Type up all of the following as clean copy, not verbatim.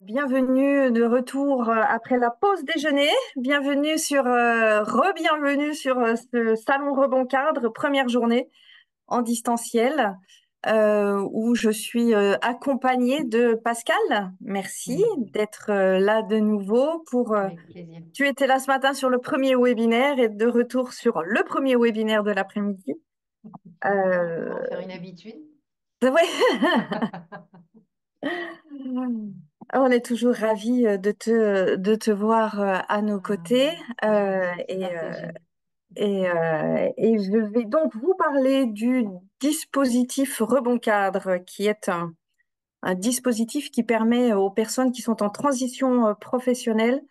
Bienvenue de retour après la pause déjeuner. Bienvenue re-bienvenue sur ce salon Rebond Cadre, première journée en distanciel, où je suis accompagnée de Pascal. Merci Oui, d'être là de nouveau avec plaisir. tu étais là ce matin sur le premier webinaire et de retour sur le premier webinaire de l'après-midi. On va Euh, en faire une habitude. ouais. On est toujours ravis de te voir à nos Ah, côtés. le Euh, plaisir, c'est et, euh, partagé. et je vais donc vous parler du dispositif Rebond Cadre, qui est un dispositif qui permet aux personnes qui sont en transition professionnelle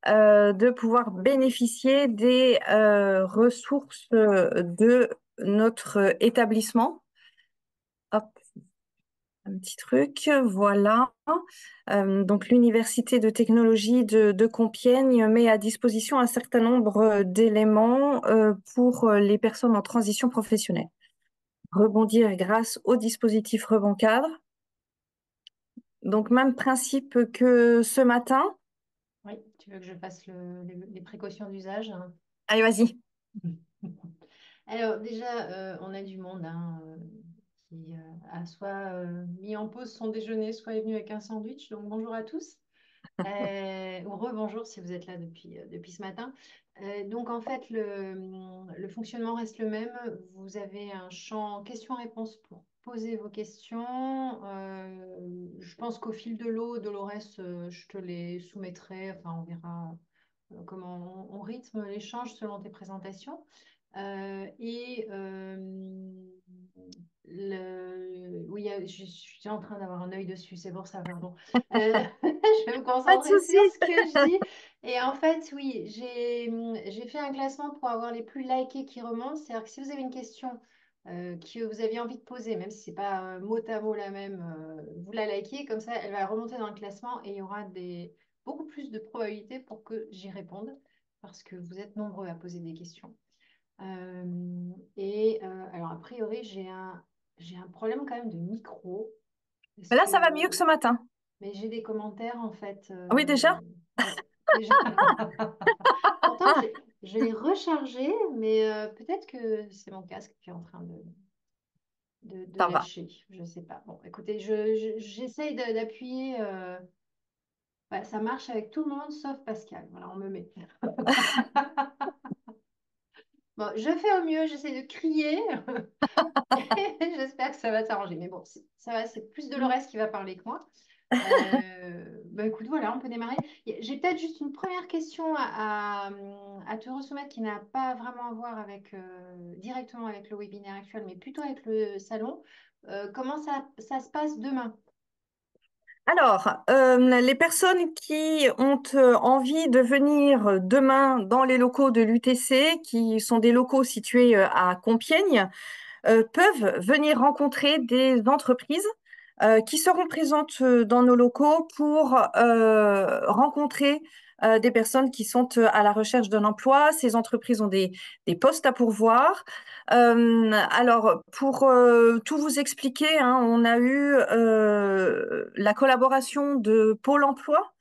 de pouvoir bénéficier des ressources de notre établissement. Hop, un petit truc, voilà. Donc, l'Université de technologie de Compiègne met à disposition un certain nombre d'éléments pour les personnes en transition professionnelle. Rebondir grâce au dispositif Rebond Cadre. Donc, même principe que ce matin. Oui, tu veux que je fasse les précautions d'usage? Allez, vas-y. Alors déjà, on a du monde qui a soit mis en pause son déjeuner, soit est venu avec un sandwich. Donc bonjour à tous. Ou rebonjour si vous êtes là depuis ce matin. Donc en fait, le fonctionnement reste le même. Vous avez un champ questions-réponses pour poser vos questions. Je pense qu'au fil de l'eau, Dolores, je te les soumettrai. Enfin, on verra comment on rythme l'échange selon tes présentations. Et oui, je suis en train d'avoir un œil dessus, c'est pour ça, pardon. Je vais me Pas de concentrer sur souci. ce que je dis. Et en fait, oui, j'ai fait un classement pour avoir les plus likés qui remontent. C'est-à-dire que si vous avez une question que vous aviez envie de poser, même si ce n'est pas mot à mot la même, vous la likez, comme ça, elle va remonter dans le classement et il y aura beaucoup plus de probabilités pour que j'y réponde parce que vous êtes nombreux à poser des questions. Alors, a priori, j'ai un problème quand même de micro. Parce Là, ça va mieux que que, ce matin. mais j'ai des commentaires en fait. Oui, déjà? Ouais, déjà. Pourtant, je l'ai rechargé, mais peut-être que c'est mon casque qui est en train de Ça va. lâcher. Je ne sais pas. Bon, écoutez, j'essaye d'appuyer. Ouais, ça marche avec tout le monde sauf Pascal. Voilà, on me met. Bon, je fais au mieux, j'essaie de crier. J'espère que ça va t'arranger. Mais bon, ça va, c'est plus Dolores qui va parler que moi. Bah écoute, voilà, on peut démarrer. J'ai peut-être juste une première question à te resoumettre qui n'a pas vraiment à voir directement avec le webinaire actuel, mais plutôt avec le salon. Comment ça se passe demain? Alors, les personnes qui ont envie de venir demain dans les locaux de l'UTC, qui sont des locaux situés à Compiègne, peuvent venir rencontrer des entreprises qui seront présentes dans nos locaux pour rencontrer des personnes qui sont à la recherche d'un emploi. Ces entreprises ont des postes à pourvoir. Alors, pour tout vous expliquer, hein, on a eu la collaboration de Pôle emploi,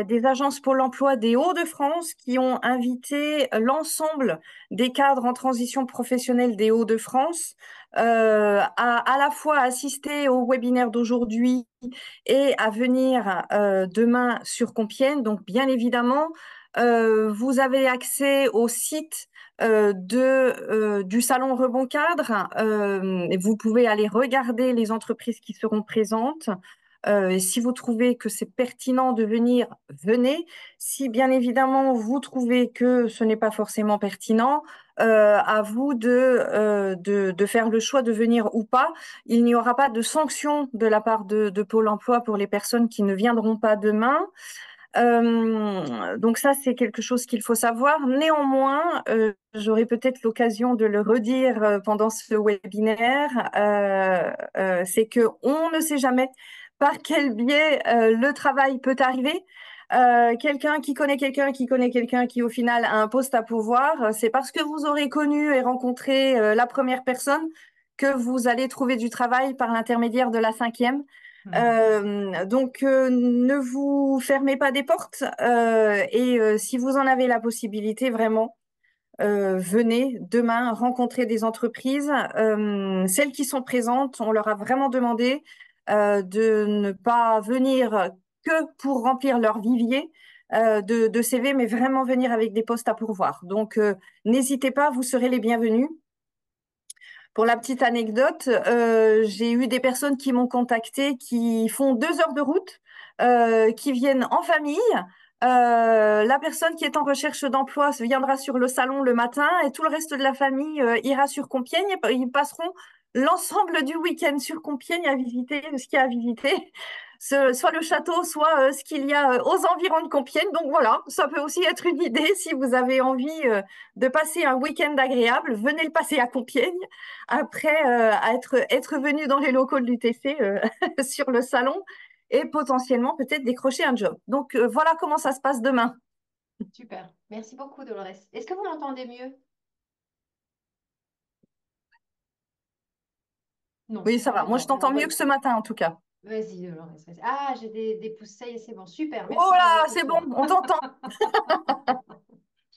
des agences Pôle emploi des Hauts-de-France qui ont invité l'ensemble des cadres en transition professionnelle des Hauts-de-France à la fois assister au webinaire d'aujourd'hui et à venir demain sur Compiègne. Donc, bien évidemment, vous avez accès au site du Salon Rebond Cadre. Et vous pouvez aller regarder les entreprises qui seront présentes. Et si vous trouvez que c'est pertinent de venir, venez. Si bien évidemment vous trouvez que ce n'est pas forcément pertinent, à vous de faire le choix de venir ou pas. Il n'y aura pas de sanction de la part de Pôle emploi pour les personnes qui ne viendront pas demain. Donc ça, c'est quelque chose qu'il faut savoir. Néanmoins, j'aurai peut-être l'occasion de le redire pendant ce webinaire, c'est que on ne sait jamais par quel biais le travail peut arriver. Quelqu'un qui connaît quelqu'un qui connaît quelqu'un qui au final a un poste à pourvoir, c'est parce que vous aurez connu et rencontré la première personne que vous allez trouver du travail par l'intermédiaire de la cinquième. Mhm. Ne vous fermez pas des portes si vous en avez la possibilité, vraiment, venez demain rencontrer des entreprises. Celles qui sont présentes, on leur a vraiment demandé de ne pas venir que pour remplir leur vivier de CV, mais vraiment venir avec des postes à pourvoir. N'hésitez pas, vous serez les bienvenus. Pour la petite anecdote, j'ai eu des personnes qui m'ont contacté qui font 2 heures de route, qui viennent en famille. La personne qui est en recherche d'emploi viendra sur le salon le matin et tout le reste de la famille ira sur Compiègne. Ils passeront l'ensemble du week-end sur Compiègne à visiter ce qu'il y a à visiter, soit le château, soit ce qu'il y a aux environs de Compiègne. Donc voilà, ça peut aussi être une idée si vous avez envie de passer un week-end agréable, venez le passer à Compiègne après être venu dans les locaux de l'UTC sur le salon et potentiellement peut-être décrocher un job. Voilà comment ça se passe demain. Super. Merci beaucoup, Dolores. Est-ce que vous m'entendez mieux? Non. Oui, ça va. Moi, je D'accord. t'entends Alors, mieux que ce matin, en tout cas. vas-y, Dolores. Vas-y. Ah, j'ai des pouces. Ça y est, c'est bon. Super. Oh Merci pour là, votre c'est bon, soin. on t'entend.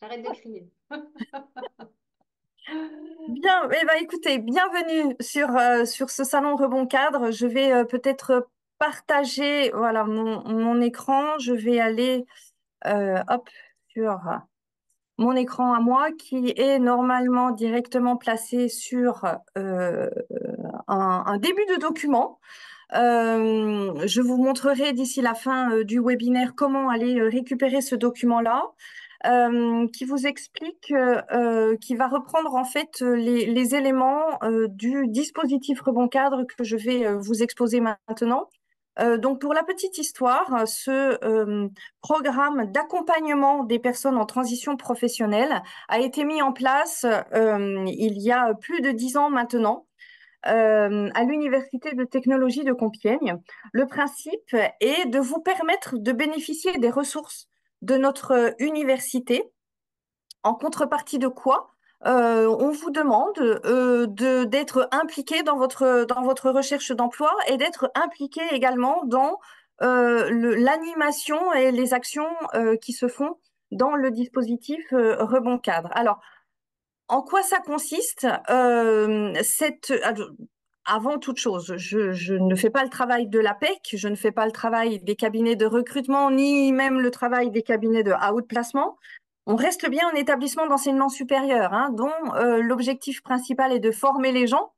J'arrête de crier. Bien, eh ben, écoutez, bienvenue sur ce salon Rebond Cadre. Je vais peut-être partager voilà, mon écran. Je vais aller hop, sur mon écran à moi qui est normalement directement placé sur un début de document. Je vous montrerai d'ici la fin du webinaire comment aller récupérer ce document-là, qui vous explique, qui va reprendre en fait les éléments du dispositif Rebond Cadre que je vais vous exposer maintenant. Pour la petite histoire, ce programme d'accompagnement des personnes en transition professionnelle a été mis en place il y a plus de 10 ans maintenant à l'Université de technologie de Compiègne. Le principe est de vous permettre de bénéficier des ressources de notre université, en contrepartie de quoi on vous demande d'être impliqué dans votre recherche d'emploi et d'être impliqué également dans l'animation et les actions qui se font dans le dispositif Rebond Cadre. Alors, en quoi ça consiste avant toute chose, je ne fais pas le travail de l'APEC, je ne fais pas le travail des cabinets de recrutement, ni même le travail des cabinets de outplacement. On reste bien un établissement d'enseignement supérieur, hein, dont l'objectif principal est de former les gens,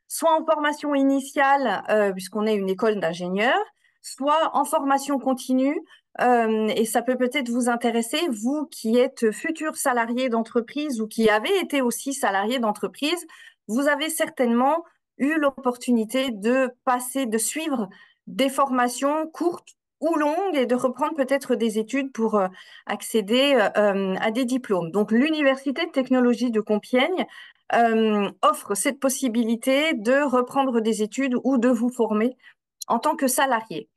soit en formation initiale, puisqu'on est une école d'ingénieurs, soit en formation continue, et ça peut peut-être vous intéresser, vous qui êtes futurs salariés d'entreprise ou qui avez été aussi salariés d'entreprise, vous avez certainement eu l'opportunité de suivre des formations courtes ou longues et de reprendre peut-être des études pour accéder à des diplômes. Donc, l'Université de technologie de Compiègne offre cette possibilité de reprendre des études ou de vous former en tant que salarié.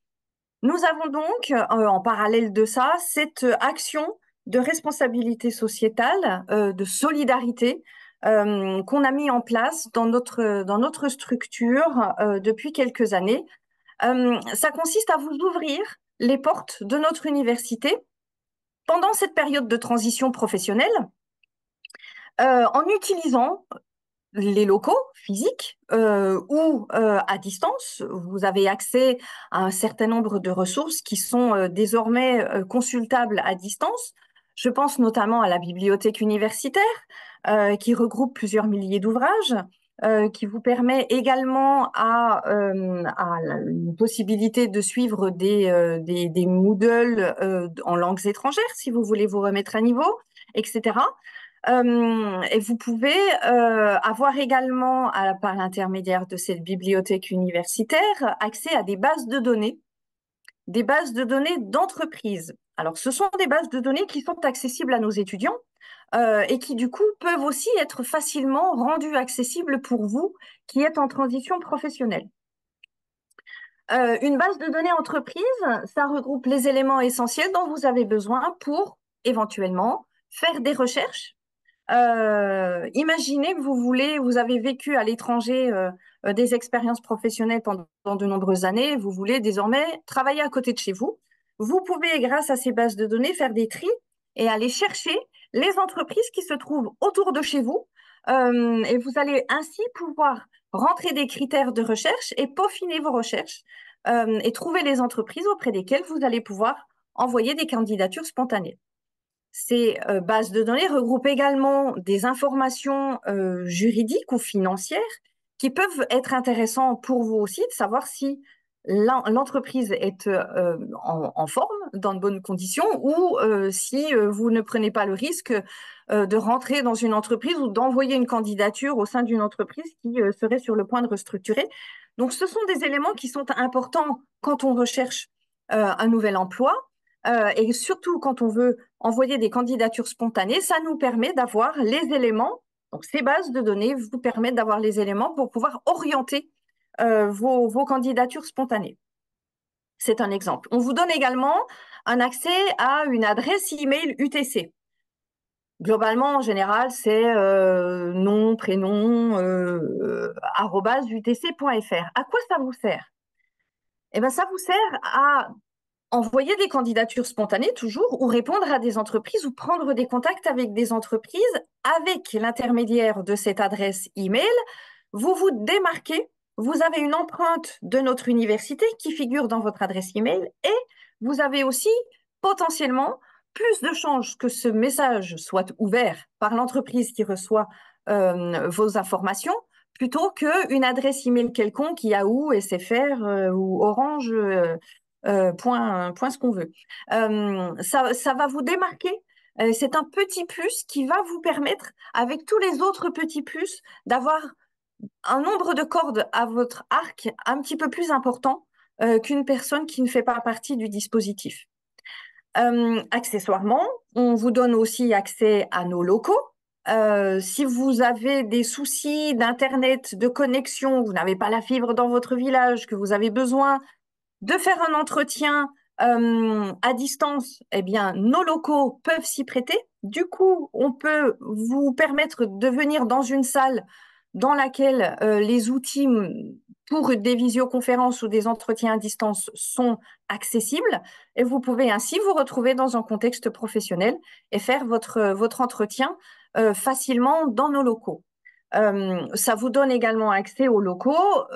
Nous avons donc, en parallèle de ça, cette action de responsabilité sociétale, de solidarité qu'on a mis en place dans notre structure depuis quelques années. Ça consiste à vous ouvrir les portes de notre université pendant cette période de transition professionnelle en utilisant les locaux physiques ou à distance. Vous avez accès à un certain nombre de ressources qui sont désormais consultables à distance. Je pense notamment à la bibliothèque universitaire qui regroupe plusieurs milliers d'ouvrages, qui vous permet également à la possibilité de suivre des Moodle en langues étrangères si vous voulez vous remettre à niveau, etc. Et vous pouvez avoir également, par l'intermédiaire de cette bibliothèque universitaire, accès à des bases de données d'entreprise. Alors, ce sont des bases de données qui sont accessibles à nos étudiants et qui, du coup, peuvent aussi être facilement rendues accessibles pour vous qui êtes en transition professionnelle. Une base de données entreprise, ça regroupe les éléments essentiels dont vous avez besoin pour éventuellement faire des recherches, Imaginez que vous avez vécu à l'étranger des expériences professionnelles pendant de nombreuses années, vous voulez désormais travailler à côté de chez vous. Vous pouvez, grâce à ces bases de données, faire des tris et aller chercher les entreprises qui se trouvent autour de chez vous. Et vous allez ainsi pouvoir rentrer des critères de recherche et peaufiner vos recherches et trouver les entreprises auprès desquelles vous allez pouvoir envoyer des candidatures spontanées. Ces bases de données regroupent également des informations juridiques ou financières qui peuvent être intéressantes pour vous aussi de savoir si l'entreprise est en forme, dans de bonnes conditions, ou si vous ne prenez pas le risque de rentrer dans une entreprise ou d'envoyer une candidature au sein d'une entreprise qui serait sur le point de restructurer. Donc, ce sont des éléments qui sont importants quand on recherche un nouvel emploi. Et surtout, quand on veut envoyer des candidatures spontanées, ça nous permet d'avoir les éléments. Donc, ces bases de données vous permettent d'avoir les éléments pour pouvoir orienter vos candidatures spontanées. C'est un exemple. On vous donne également un accès à une adresse email UTC. Globalement, en général, c'est nom, prénom, @utc.fr. À quoi ça vous sert? Eh bien, ça vous sert à envoyer des candidatures spontanées toujours, ou répondre à des entreprises, ou prendre des contacts avec des entreprises avec l'intermédiaire de cette adresse email. Vous vous démarquez, vous avez une empreinte de notre université qui figure dans votre adresse email et vous avez aussi potentiellement plus de chances que ce message soit ouvert par l'entreprise qui reçoit vos informations plutôt qu'une adresse email quelconque, Yahoo, SFR ou Orange, point ce qu'on veut. Ça va vous démarquer. C'est un petit plus qui va vous permettre, avec tous les autres petits plus, d'avoir un nombre de cordes à votre arc un petit peu plus important qu'une personne qui ne fait pas partie du dispositif. Accessoirement, on vous donne aussi accès à nos locaux. Si vous avez des soucis d'internet, de connexion, vous n'avez pas la fibre dans votre village, que vous avez besoin de faire un entretien à distance, eh bien, nos locaux peuvent s'y prêter. Du coup, on peut vous permettre de venir dans une salle dans laquelle les outils pour des visioconférences ou des entretiens à distance sont accessibles et vous pouvez ainsi vous retrouver dans un contexte professionnel et faire votre entretien facilement dans nos locaux. Ça vous donne également accès aux locaux.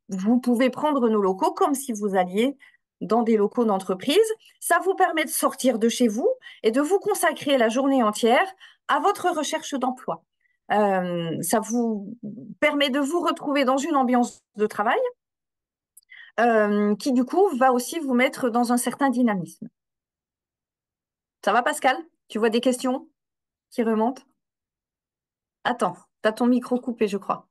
Vous pouvez prendre nos locaux comme si vous alliez dans des locaux d'entreprise. Ça vous permet de sortir de chez vous et de vous consacrer la journée entière à votre recherche d'emploi. Ça vous permet de vous retrouver dans une ambiance de travail qui, du coup, va aussi vous mettre dans un certain dynamisme. Ça va, Pascal? Tu vois des questions qui remontent? Attends, tu as ton micro coupé, je crois.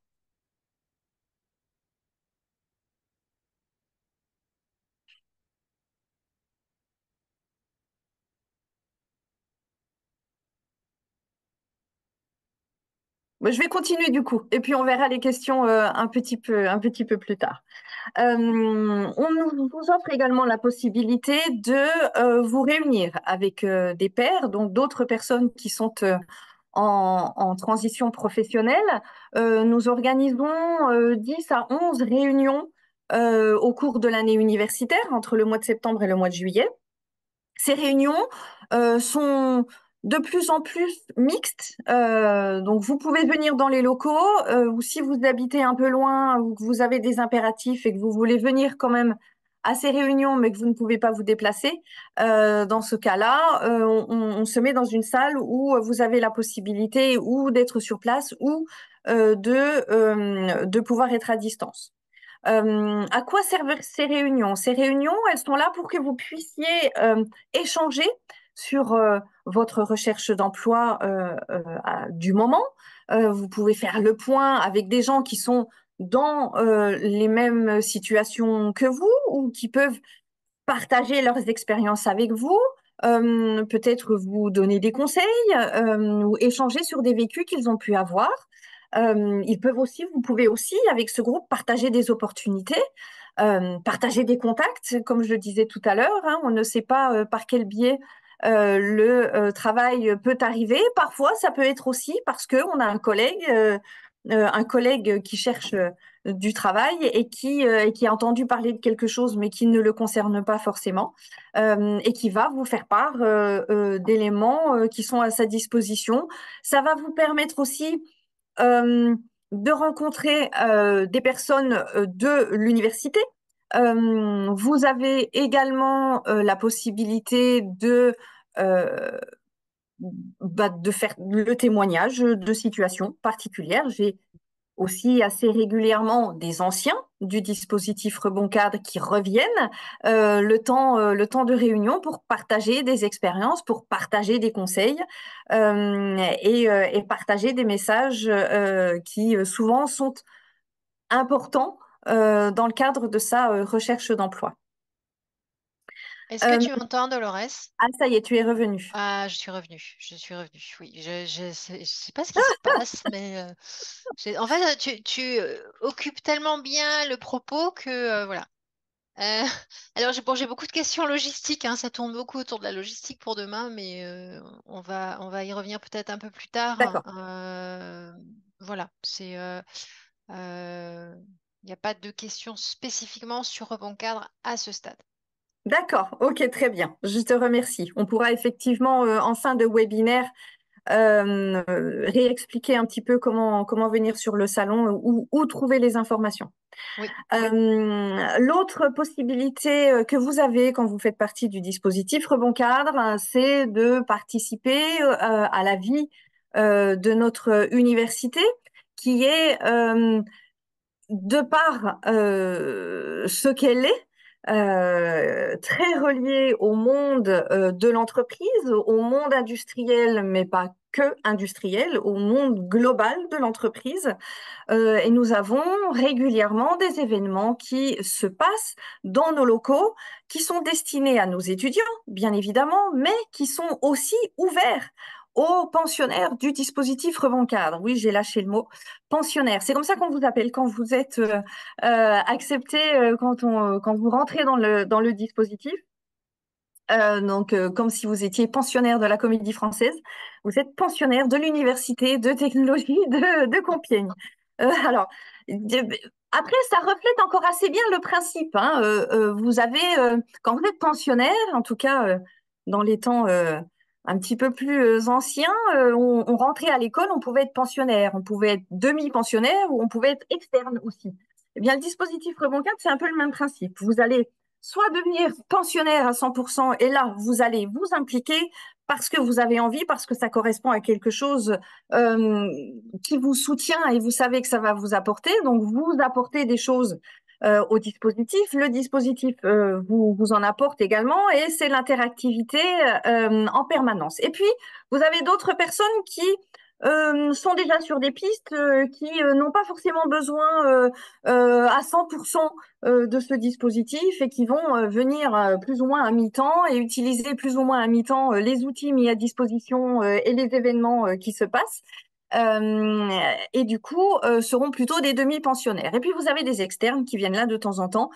Je vais continuer du coup, et puis on verra les questions un petit peu plus tard. Vous offre également la possibilité de vous réunir avec des pairs, donc d'autres personnes qui sont en transition professionnelle. Nous organisons 10 à 11 réunions au cours de l'année universitaire, entre le mois de septembre et le mois de juillet. Ces réunions sont de plus en plus mixtes. Donc, vous pouvez venir dans les locaux ou si vous habitez un peu loin ou que vous avez des impératifs et que vous voulez venir quand même à ces réunions, mais que vous ne pouvez pas vous déplacer, dans ce cas-là, se met dans une salle où vous avez la possibilité ou d'être sur place ou de pouvoir être à distance. À quoi servent ces réunions? Ces réunions, elles sont là pour que vous puissiez échanger sur votre recherche d'emploi du moment. Vous pouvez faire le point avec des gens qui sont dans les mêmes situations que vous ou qui peuvent partager leurs expériences avec vous, peut-être vous donner des conseils ou échanger sur des vécus qu'ils ont pu avoir. Vous pouvez aussi, avec ce groupe, partager des opportunités, partager des contacts, comme je le disais tout à l'heure. Hein, on ne sait pas par quel biais le travail peut arriver. Parfois, ça peut être aussi parce qu'on a un collègue qui cherche du travail et qui a entendu parler de quelque chose mais qui ne le concerne pas forcément et qui va vous faire part d'éléments qui sont à sa disposition. Ça va vous permettre aussi euh, de rencontrer des personnes de l'université. Vous avez également la possibilité euh, de faire le témoignage de situations particulières. J'ai aussi assez régulièrement des anciens du dispositif Rebond Cadre qui reviennent le temps de réunion pour partager des expériences, pour partager des conseils et partager des messages qui souvent sont importants dans le cadre de sa recherche d'emploi. Est-ce que Euh, tu m'entends, Dolores? ah, ça y est, tu es revenu. Ah, je suis revenue, oui. Je sais pas ce qui se passe, mais en fait, tu occupes tellement bien le propos que voilà. Euh, alors, j'ai beaucoup de questions logistiques, hein, ça tourne beaucoup autour de la logistique pour demain, mais on va y revenir peut-être un peu plus tard. D'accord. Voilà, il n'y a pas de questions spécifiquement sur Rebond Cadre à ce stade. D'accord, ok, très bien. Je te remercie. On pourra effectivement, en fin de webinaire, réexpliquer un petit peu comment venir sur le salon ou trouver les informations. Oui. L'autre possibilité que vous avez quand vous faites partie du dispositif Rebond Cadre, c'est de participer à la vie de notre université qui est de par ce qu'elle est, très reliée au monde de l'entreprise, au monde industriel, mais pas que industriel, au monde global de l'entreprise. Et nous avons régulièrement des événements qui se passent dans nos locaux, qui sont destinés à nos étudiants, bien évidemment, mais qui sont aussi ouverts aux pensionnaires du dispositif Rebond Cadre. Oui, j'ai lâché le mot pensionnaire. C'est comme ça qu'on vous appelle quand vous êtes accepté, quand vous rentrez dans le dispositif. Comme si vous étiez pensionnaire de la Comédie Française, vous êtes pensionnaire de l'Université de technologie de Compiègne. Alors, après, ça reflète encore assez bien le principe, hein. Vous avez, quand vous êtes pensionnaire, en tout cas dans les temps un petit peu plus anciens, on rentrait à l'école, on pouvait être pensionnaire, on pouvait être demi-pensionnaire ou on pouvait être externe aussi. Eh bien, le dispositif Rebond 4, c'est un peu le même principe. Vous allez soit devenir pensionnaire à 100% et là, vous allez vous impliquer parce que vous avez envie, parce que ça correspond à quelque chose euh, qui vous soutient et vous savez que ça va vous apporter. Donc, vous apportez des choses au dispositif. Le dispositif vous en apporte également et c'est l'interactivité en permanence. Et puis, vous avez d'autres personnes qui sont déjà sur des pistes qui n'ont pas forcément besoin à 100% de ce dispositif et qui vont venir plus ou moins à mi-temps et utiliser plus ou moins à mi-temps les outils mis à disposition et les événements qui se passent. Euh, et du coup, seront plutôt des demi-pensionnaires. Et puis, vous avez des externes qui viennent là de temps en temps,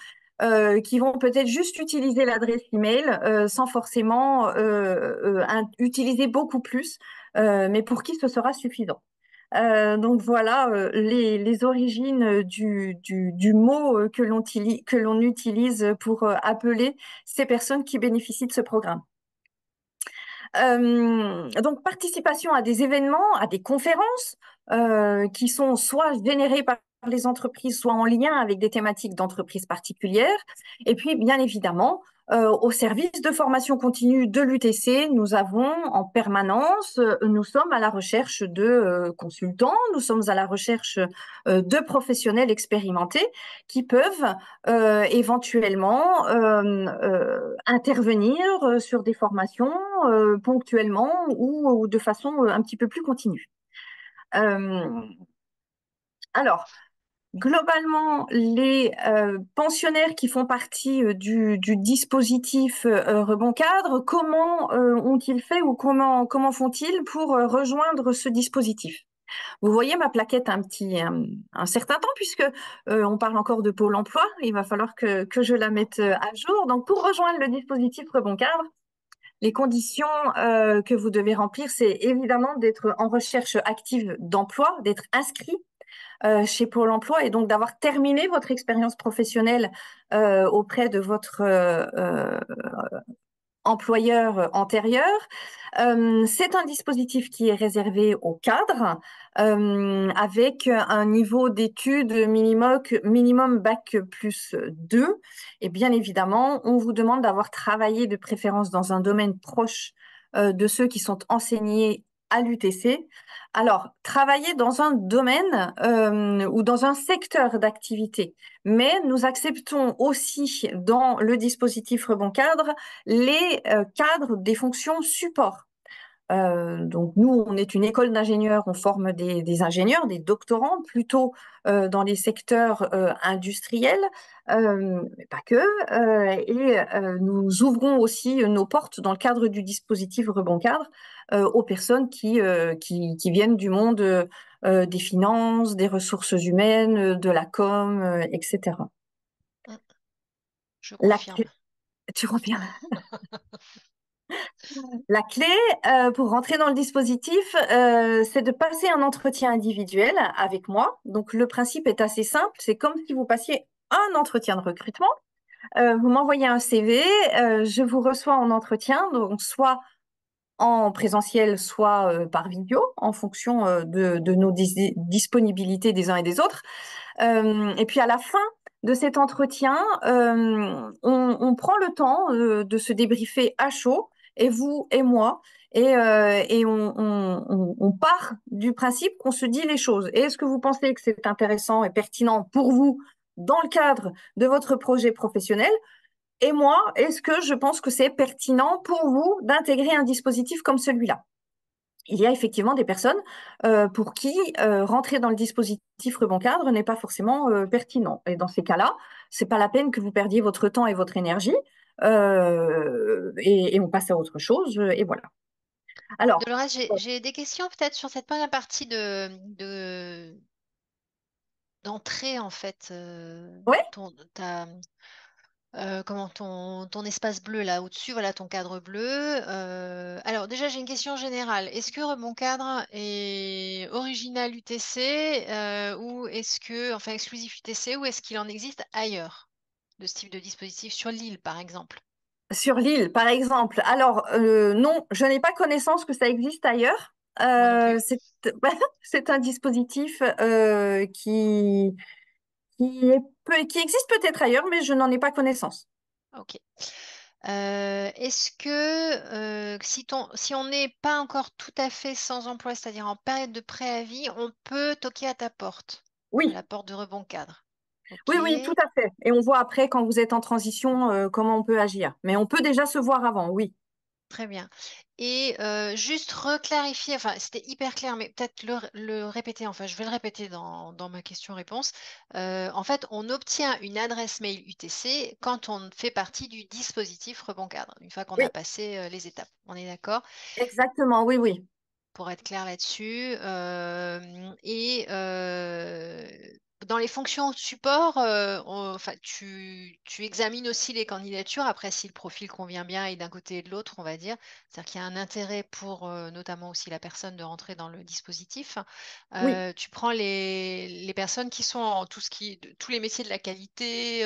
qui vont peut-être juste utiliser l'adresse email sans forcément utiliser beaucoup plus, mais pour qui ce sera suffisant. Donc voilà les origines du mot que l'on utilise pour appeler ces personnes qui bénéficient de ce programme. Donc participation à des événements, à des conférences qui sont soit générées par les entreprises, soit en lien avec des thématiques d'entreprises particulières. Et puis, bien évidemment, au service de formation continue de l'UTC, nous avons en permanence, nous sommes à la recherche de consultants, nous sommes à la recherche de professionnels expérimentés qui peuvent éventuellement intervenir sur des formations ponctuellement ou de façon un petit peu plus continue. Euh, alors, globalement, les pensionnaires qui font partie du dispositif Rebond Cadre, comment ont-ils fait ou comment font-ils pour rejoindre ce dispositif? Vous voyez ma plaquette un certain temps puisque on parle encore de Pôle emploi. Il va falloir que je la mette à jour. Donc, pour rejoindre le dispositif Rebond Cadre, Les conditions que vous devez remplir, c'est évidemment d'être en recherche active d'emploi, d'être inscrit chez Pôle emploi et donc d'avoir terminé votre expérience professionnelle auprès de votre employeur antérieur. C'est un dispositif qui est réservé aux cadres avec un niveau d'études minimum bac plus 2. Et bien évidemment, on vous demande d'avoir travaillé de préférence dans un domaine proche de ceux qui sont enseignés à l'UTC. Alors, travailler dans un domaine ou dans un secteur d'activité, mais nous acceptons aussi dans le dispositif Rebond Cadre les cadres des fonctions support. Donc nous, on est une école d'ingénieurs, on forme des ingénieurs, des doctorants, plutôt dans les secteurs industriels, mais pas que. Nous ouvrons aussi nos portes dans le cadre du dispositif Rebond Cadre aux personnes qui viennent du monde des finances, des ressources humaines, de la com, etc. Mm. Je La, confirme. tu reviens. La clé pour rentrer dans le dispositif, c'est de passer un entretien individuel avec moi. Donc, le principe est assez simple. C'est comme si vous passiez un entretien de recrutement. Vous m'envoyez un CV, je vous reçois en entretien, donc soit en présentiel, soit par vidéo, en fonction de nos disponibilités des uns et des autres. Et puis à la fin de cet entretien, on prend le temps de se débriefer à chaud, et vous et moi, et on part du principe qu'on se dit les choses. Et est-ce que vous pensez que c'est intéressant et pertinent pour vous dans le cadre de votre projet professionnel? Et moi, est-ce que je pense que c'est pertinent pour vous d'intégrer un dispositif comme celui-là? Il y a effectivement des personnes pour qui rentrer dans le dispositif rebond cadre n'est pas forcément pertinent. Et dans ces cas-là, c'est pas la peine que vous perdiez votre temps et votre énergie et on passe à autre chose et voilà. Alors, Dolores, j'ai des questions peut-être sur cette première partie d'entrée en fait. ouais, Comment ton espace bleu là au-dessus, voilà ton cadre bleu. Alors déjà j'ai une question générale. Est-ce que mon cadre est original UTC ou est-ce que, enfin exclusif UTC ou est-ce qu'il en existe ailleurs de ce type de dispositif sur l'île par exemple? sur l'île, par exemple. Alors, non, je n'ai pas connaissance que ça existe ailleurs. Moi non plus. C'est c'est un dispositif qui existe peut-être ailleurs, mais je n'en ai pas connaissance. Ok. Est-ce que si on n'est pas encore tout à fait sans emploi, c'est-à-dire en période de préavis, on peut toquer à ta porte, à Oui, la porte de rebond cadre? oui, Ok, oui, tout à fait. Et on voit après, quand vous êtes en transition, comment on peut agir. Mais on peut déjà se voir avant, oui. très bien. Et juste reclarifier, enfin c'était hyper clair, mais peut-être le répéter, enfin je vais le répéter dans ma question-réponse. En fait, on obtient une adresse mail UTC quand on fait partie du dispositif rebond cadre, une fois qu'on Oui, a passé les étapes. On est d'accord? exactement, oui, oui. Pour être clair là-dessus. Et dans les fonctions support, enfin, tu examines aussi les candidatures. Après, si le profil convient bien et d'un côté et de l'autre, on va dire, c'est-à-dire qu'il y a un intérêt pour notamment aussi la personne de rentrer dans le dispositif. Oui, Tu prends les personnes qui sont en tout ce tous les métiers de la qualité.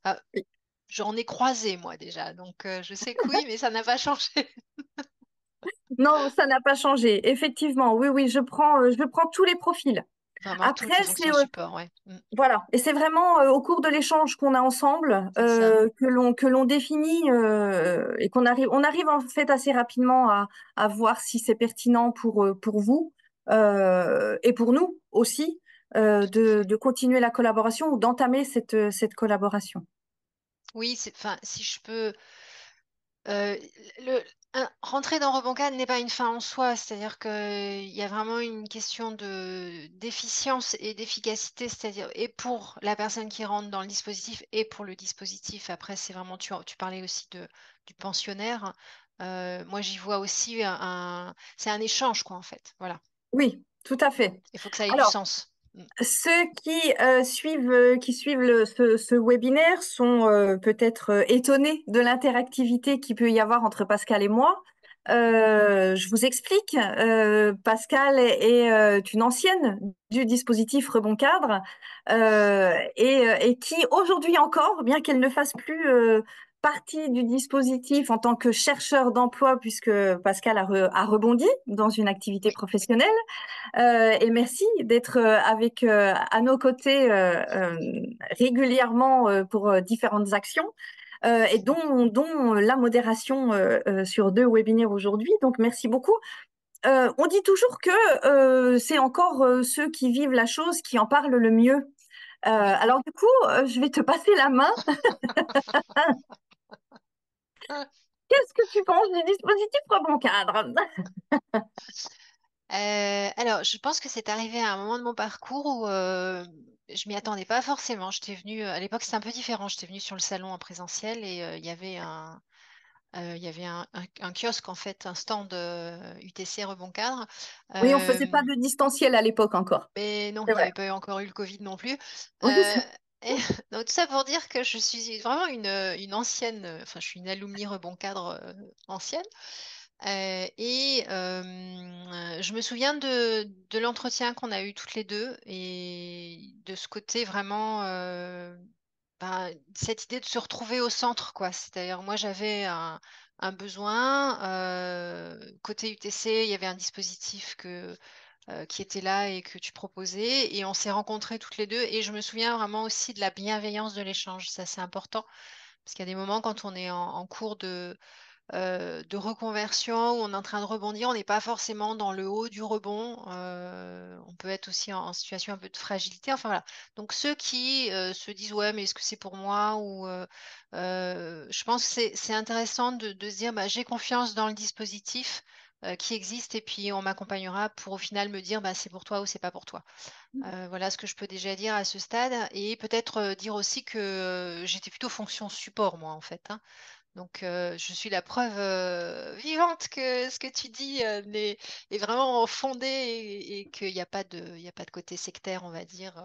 Ah, oui. j'en ai croisé moi déjà, donc je sais que oui, mais ça n'a pas changé. Non, ça n'a pas changé. Effectivement, oui, oui, je prends tous les profils. Vraiment Après, toutes les c'est fonctions support, ouais. Mm. voilà, et c'est vraiment au cours de l'échange qu'on a ensemble C'est ça. que l'on définit et on arrive en fait assez rapidement à voir si c'est pertinent pour vous et pour nous aussi Tout à fait. de continuer la collaboration ou d'entamer cette collaboration. Oui, enfin, si je peux, euh, le, rentrer dans Reboncan n'est pas une fin en soi, c'est-à-dire qu'il y a vraiment une question d'efficience et d'efficacité, c'est-à-dire et pour la personne qui rentre dans le dispositif et pour le dispositif. Après, c'est vraiment, tu parlais aussi du pensionnaire. Moi, j'y vois aussi c'est un échange, quoi, en fait. Voilà. Oui, tout à fait. Il faut que ça ait du Alors, sens. Mm. Ceux qui suivent ce webinaire sont peut-être étonnés de l'interactivité qu'il peut y avoir entre Pascal et moi. Je vous explique. Pascal est une ancienne du dispositif Rebond Cadre et qui aujourd'hui encore, bien qu'elle ne fasse plus partie du dispositif en tant que chercheur d'emploi, puisque Pascal a rebondi dans une activité Oui. professionnelle, et merci d'être avec à nos côtés régulièrement pour différentes actions et dont la modération sur 2 webinaires aujourd'hui. Donc merci beaucoup. On dit toujours que c'est encore ceux qui vivent la chose qui en parlent le mieux. Oui. Alors du coup, je vais te passer la main. Qu'est-ce que tu penses du dispositif Rebond Cadre? Alors, je pense que c'est arrivé à un moment de mon parcours où je m'y attendais pas forcément. J'étais venue, à l'époque, c'était un peu différent. J'étais venue sur le salon en présentiel et il y avait un kiosque, en fait, un stand UTC Rebond Cadre. Oui, on faisait Euh, pas de distanciel à l'époque encore. mais non, C'est il n'y vrai. avait pas encore eu le Covid non plus. Oui, Euh, et- donc, tout ça pour dire que je suis vraiment une ancienne, enfin, je suis une alumni Rebond Cadre ancienne. Je me souviens de l'entretien qu'on a eu toutes les deux et de ce côté vraiment, cette idée de se retrouver au centre, quoi. C'est-à-dire, moi, j'avais un besoin. Côté UTC, il y avait un dispositif qui était là et que tu proposais. Et on s'est rencontrés toutes les deux. Et je me souviens vraiment aussi de la bienveillance de l'échange. Ça, c'est important. Parce qu'il y a des moments quand on est en cours de reconversion où on est en train de rebondir, on n'est pas forcément dans le haut du rebond. On peut être aussi en situation un peu de fragilité. Enfin voilà. Donc ceux qui se disent ouais, mais est-ce que c'est pour moi ou je pense que c'est intéressant de se dire bah, j'ai confiance dans le dispositif qui existe et puis on m'accompagnera pour au final me dire bah, c'est pour toi ou c'est pas pour toi. Voilà ce que je peux déjà dire à ce stade et peut-être dire aussi que j'étais plutôt fonction support moi en fait, hein. Donc, je suis la preuve vivante que ce que tu dis est vraiment fondé et qu'il n'y a pas il y a pas de côté sectaire, on va dire,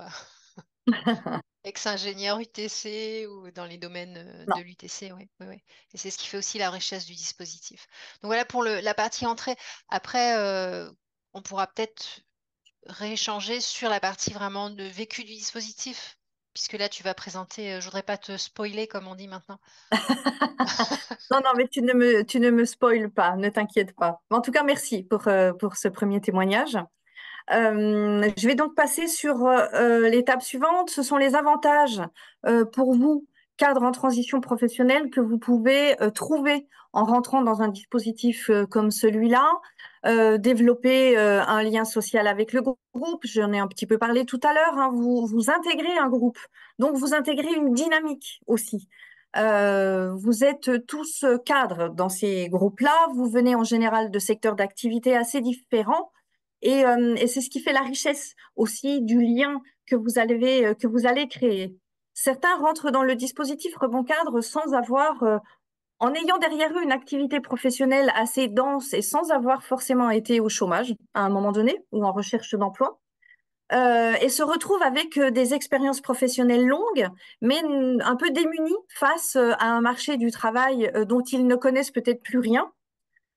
ex-ingénieur UTC ou dans les domaines de non. l'UTC. Oui, oui, oui. Et c'est ce qui fait aussi la richesse du dispositif. Donc, voilà pour la partie entrée. Après, on pourra peut-être rééchanger sur la partie vraiment de vécu du dispositif, puisque là, tu vas présenter, je voudrais pas te spoiler, comme on dit maintenant. Non, non, mais tu ne me spoiles pas, ne t'inquiète pas. En tout cas, merci pour ce premier témoignage. Je vais donc passer sur l'étape suivante. Ce sont les avantages pour vous, cadre en transition professionnelle, que vous pouvez trouver en rentrant dans un dispositif comme celui-là. Développer un lien social avec le groupe, j'en ai un petit peu parlé tout à l'heure, hein, vous intégrez un groupe, donc vous intégrez une dynamique aussi. Vous êtes tous cadres dans ces groupes-là, vous venez en général de secteurs d'activité assez différents et c'est ce qui fait la richesse aussi du lien que vous allez créer. Certains rentrent dans le dispositif Rebond Cadre sans avoir, en ayant derrière eux une activité professionnelle assez dense et sans avoir forcément été au chômage à un moment donné ou en recherche d'emploi. Et se retrouvent avec des expériences professionnelles longues, mais un peu démunis face à un marché du travail dont ils ne connaissent peut-être plus rien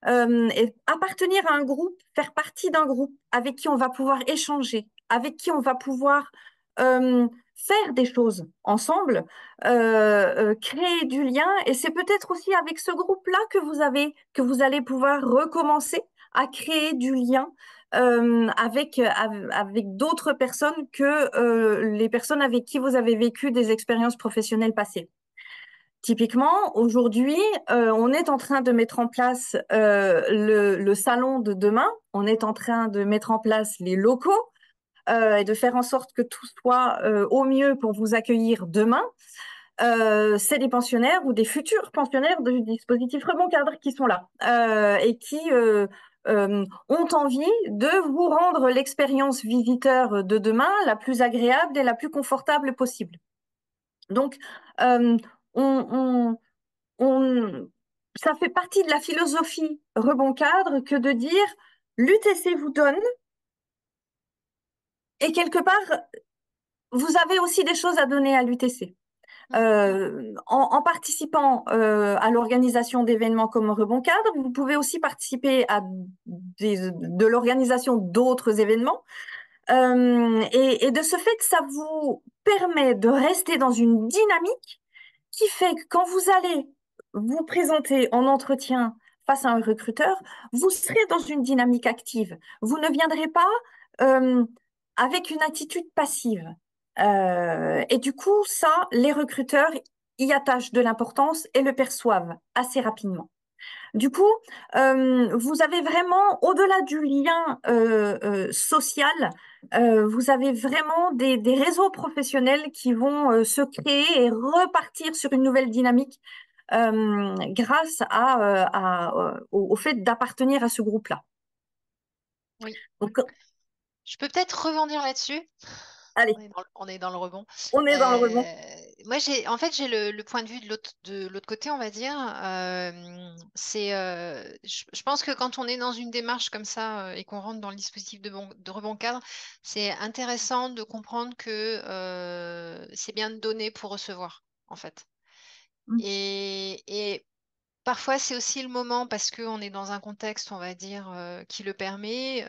et appartenir à un groupe, faire partie d'un groupe avec qui on va pouvoir échanger, avec qui on va pouvoir faire des choses ensemble, créer du lien. Et c'est peut-être aussi avec ce groupe-là que vous allez pouvoir recommencer à créer du lien avec d'autres personnes que les personnes avec qui vous avez vécu des expériences professionnelles passées. Typiquement, aujourd'hui, on est en train de mettre en place le salon de demain. On est en train de mettre en place les locaux et de faire en sorte que tout soit au mieux pour vous accueillir demain. C'est des pensionnaires ou des futurs pensionnaires du dispositif Rebond Cadre qui sont là et qui ont envie de vous rendre l'expérience visiteur de demain la plus agréable et la plus confortable possible. Donc, euh, on, on, ça fait partie de la philosophie Rebond Cadre que de dire l'UTC vous donne Et quelque part, vous avez aussi des choses à donner à l'UTC. Mm. En participant à l'organisation d'événements comme Rebond Cadre, vous pouvez aussi participer à de l'organisation d'autres événements. Et de ce fait, ça vous permet de rester dans une dynamique qui fait que quand vous allez vous présenter en entretien face à un recruteur, vous serez dans une dynamique active. Vous ne viendrez pas euh, avec une attitude passive. Et du coup, ça, les recruteurs y attachent de l'importance et le perçoivent assez rapidement. Du coup, vous avez vraiment, au-delà du lien social, vous avez vraiment des réseaux professionnels qui vont se créer et repartir sur une nouvelle dynamique grâce au fait d'appartenir à ce groupe-là. Oui. Donc, Je peux peut-être rebondir là-dessus. allez, On est dans le rebond. on est dans le rebond. Moi, en fait, j'ai le point de vue de l'autre côté, on va dire. Je pense que quand on est dans une démarche comme ça et qu'on rentre dans le dispositif de rebond cadre, c'est intéressant de comprendre que c'est bien de donner pour recevoir, en fait. Et parfois, c'est aussi le moment parce qu'on est dans un contexte, on va dire, qui le permet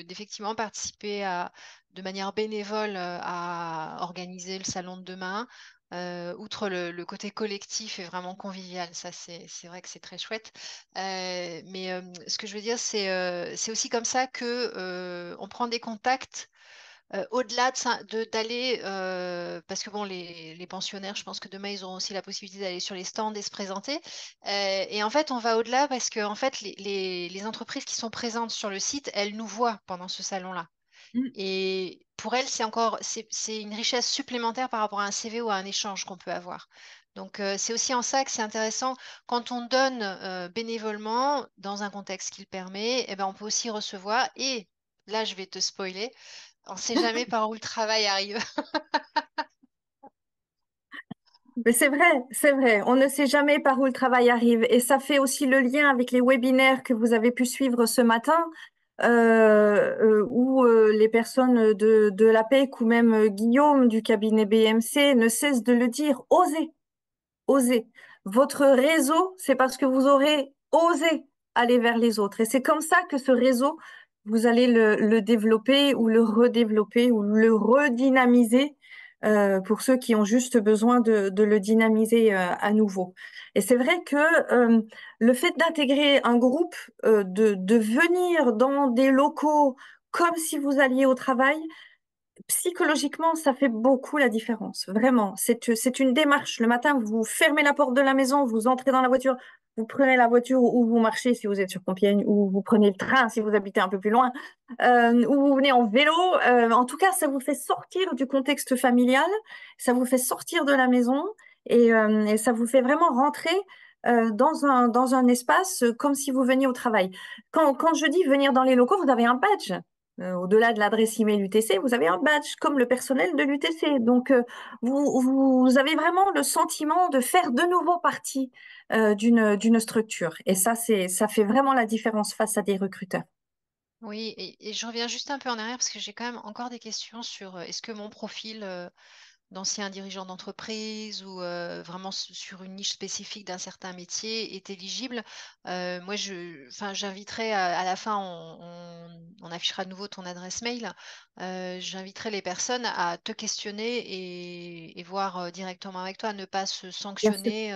d'effectivement participer de manière bénévole à organiser le salon de demain. Outre le côté collectif et vraiment convivial, ça c'est vrai que c'est très chouette. Mais ce que je veux dire, c'est aussi comme ça que on prend des contacts au-delà d'aller, parce que bon, les pensionnaires, je pense que demain, ils auront aussi la possibilité d'aller sur les stands et se présenter. Et en fait, on va au-delà parce que en fait, les entreprises qui sont présentes sur le site, elles nous voient pendant ce salon-là. Et pour elles, c'est une richesse supplémentaire par rapport à un CV ou à un échange qu'on peut avoir. Donc, c'est aussi en ça que c'est intéressant quand on donne bénévolement dans un contexte qui le permet, eh ben, on peut aussi recevoir. Et là, je vais te spoiler. On ne sait jamais par où le travail arrive. Mais c'est vrai, c'est vrai. On ne sait jamais par où le travail arrive. Et ça fait aussi le lien avec les webinaires que vous avez pu suivre ce matin, où les personnes de l'APEC ou même Guillaume du cabinet BMC ne cessent de le dire, osez, osez. Votre réseau, c'est parce que vous aurez osé aller vers les autres. Et c'est comme ça que ce réseau, vous allez le développer ou le redévelopper ou le redynamiser pour ceux qui ont juste besoin de le dynamiser à nouveau. Et c'est vrai que le fait d'intégrer un groupe, de venir dans des locaux comme si vous alliez au travail, psychologiquement, ça fait beaucoup la différence. Vraiment, c'est une démarche. Le matin, vous fermez la porte de la maison, vous entrez dans la voiture, vous prenez la voiture ou vous marchez si vous êtes sur Compiègne, ou vous prenez le train si vous habitez un peu plus loin, ou vous venez en vélo. En tout cas, ça vous fait sortir du contexte familial, ça vous fait sortir de la maison et ça vous fait vraiment rentrer dans un espace comme si vous veniez au travail. Quand je dis venir dans les locaux, vous avez un badge. Au-delà de l'adresse email UTC, vous avez un badge comme le personnel de l'UTC. Donc, vous avez vraiment le sentiment de faire de nouveau partie d'une structure. Et ça fait vraiment la différence face à des recruteurs. Oui, et je reviens juste un peu en arrière parce que j'ai quand même encore des questions sur est-ce que mon profil d'ancien dirigeant d'entreprise ou vraiment sur une niche spécifique d'un certain métier est éligible. Moi, enfin, j'inviterai à la fin, on affichera de nouveau ton adresse mail. J'inviterai les personnes à te questionner et voir directement avec toi, ne pas se Bien sûr. sanctionner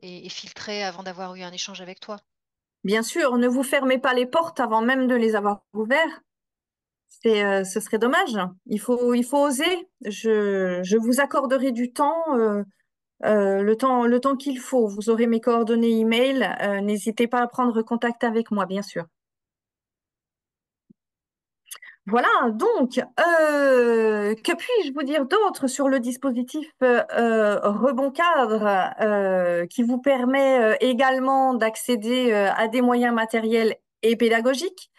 et filtrer avant d'avoir eu un échange avec toi. Bien sûr, ne vous fermez pas les portes avant même de les avoir ouvertes. Ce serait dommage. Il faut oser. Je vous accorderai du temps. Le temps qu'il faut. Vous aurez mes coordonnées email. N'hésitez pas à prendre contact avec moi, bien sûr. Voilà, donc, que puis-je vous dire d'autre sur le dispositif Rebond Cadre qui vous permet également d'accéder à des moyens matériels et pédagogiques,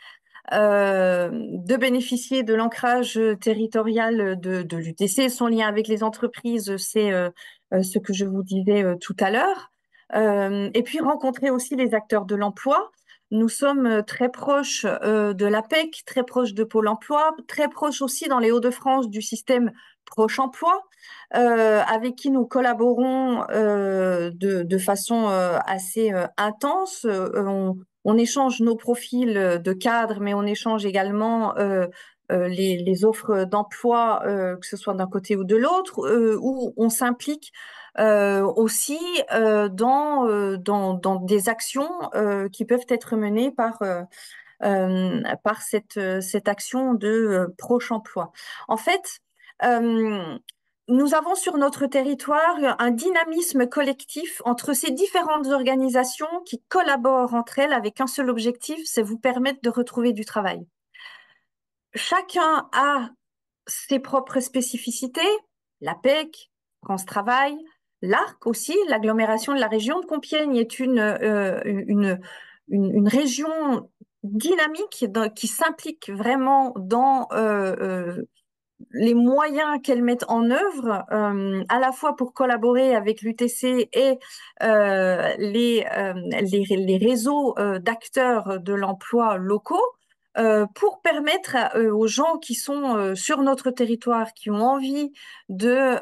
de bénéficier de l'ancrage territorial de l'UTC, son lien avec les entreprises, c'est ce que je vous disais tout à l'heure. Et puis rencontrer aussi les acteurs de l'emploi. Nous sommes très proches de l'APEC, très proches de Pôle emploi, très proches aussi dans les Hauts-de-France du système Proche Emploi, avec qui nous collaborons de façon assez intense. On échange nos profils de cadres, mais on échange également les offres d'emploi, que ce soit d'un côté ou de l'autre, où on s'implique aussi dans des actions qui peuvent être menées par cette action de proche emploi. En fait, euh, nous avons sur notre territoire un dynamisme collectif entre ces différentes organisations qui collaborent entre elles avec un seul objectif, c'est vous permettre de retrouver du travail. Chacun a ses propres spécificités, l'APEC, France Travail, l'ARC aussi, l'agglomération de la région de Compiègne est une région dynamique qui s'implique vraiment dans les moyens qu'elles mettent en œuvre, à la fois pour collaborer avec l'UTC et les réseaux d'acteurs de l'emploi locaux, pour permettre aux gens qui sont sur notre territoire, qui ont envie de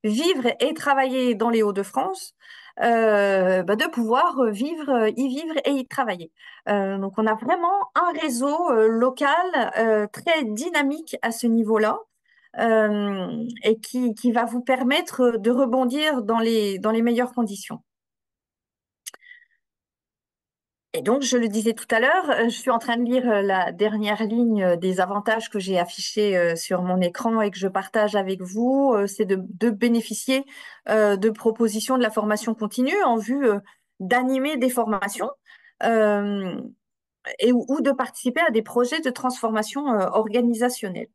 vivre et travailler dans les Hauts-de-France, de pouvoir y vivre et y travailler. Donc on a vraiment un réseau local très dynamique à ce niveau-là, et qui va vous permettre de rebondir dans les meilleures conditions. Et donc, je le disais tout à l'heure, je suis en train de lire la dernière ligne des avantages que j'ai affichés sur mon écran et que je partage avec vous. C'est de bénéficier de propositions de la formation continue en vue d'animer des formations euh, ou de participer à des projets de transformation organisationnelle.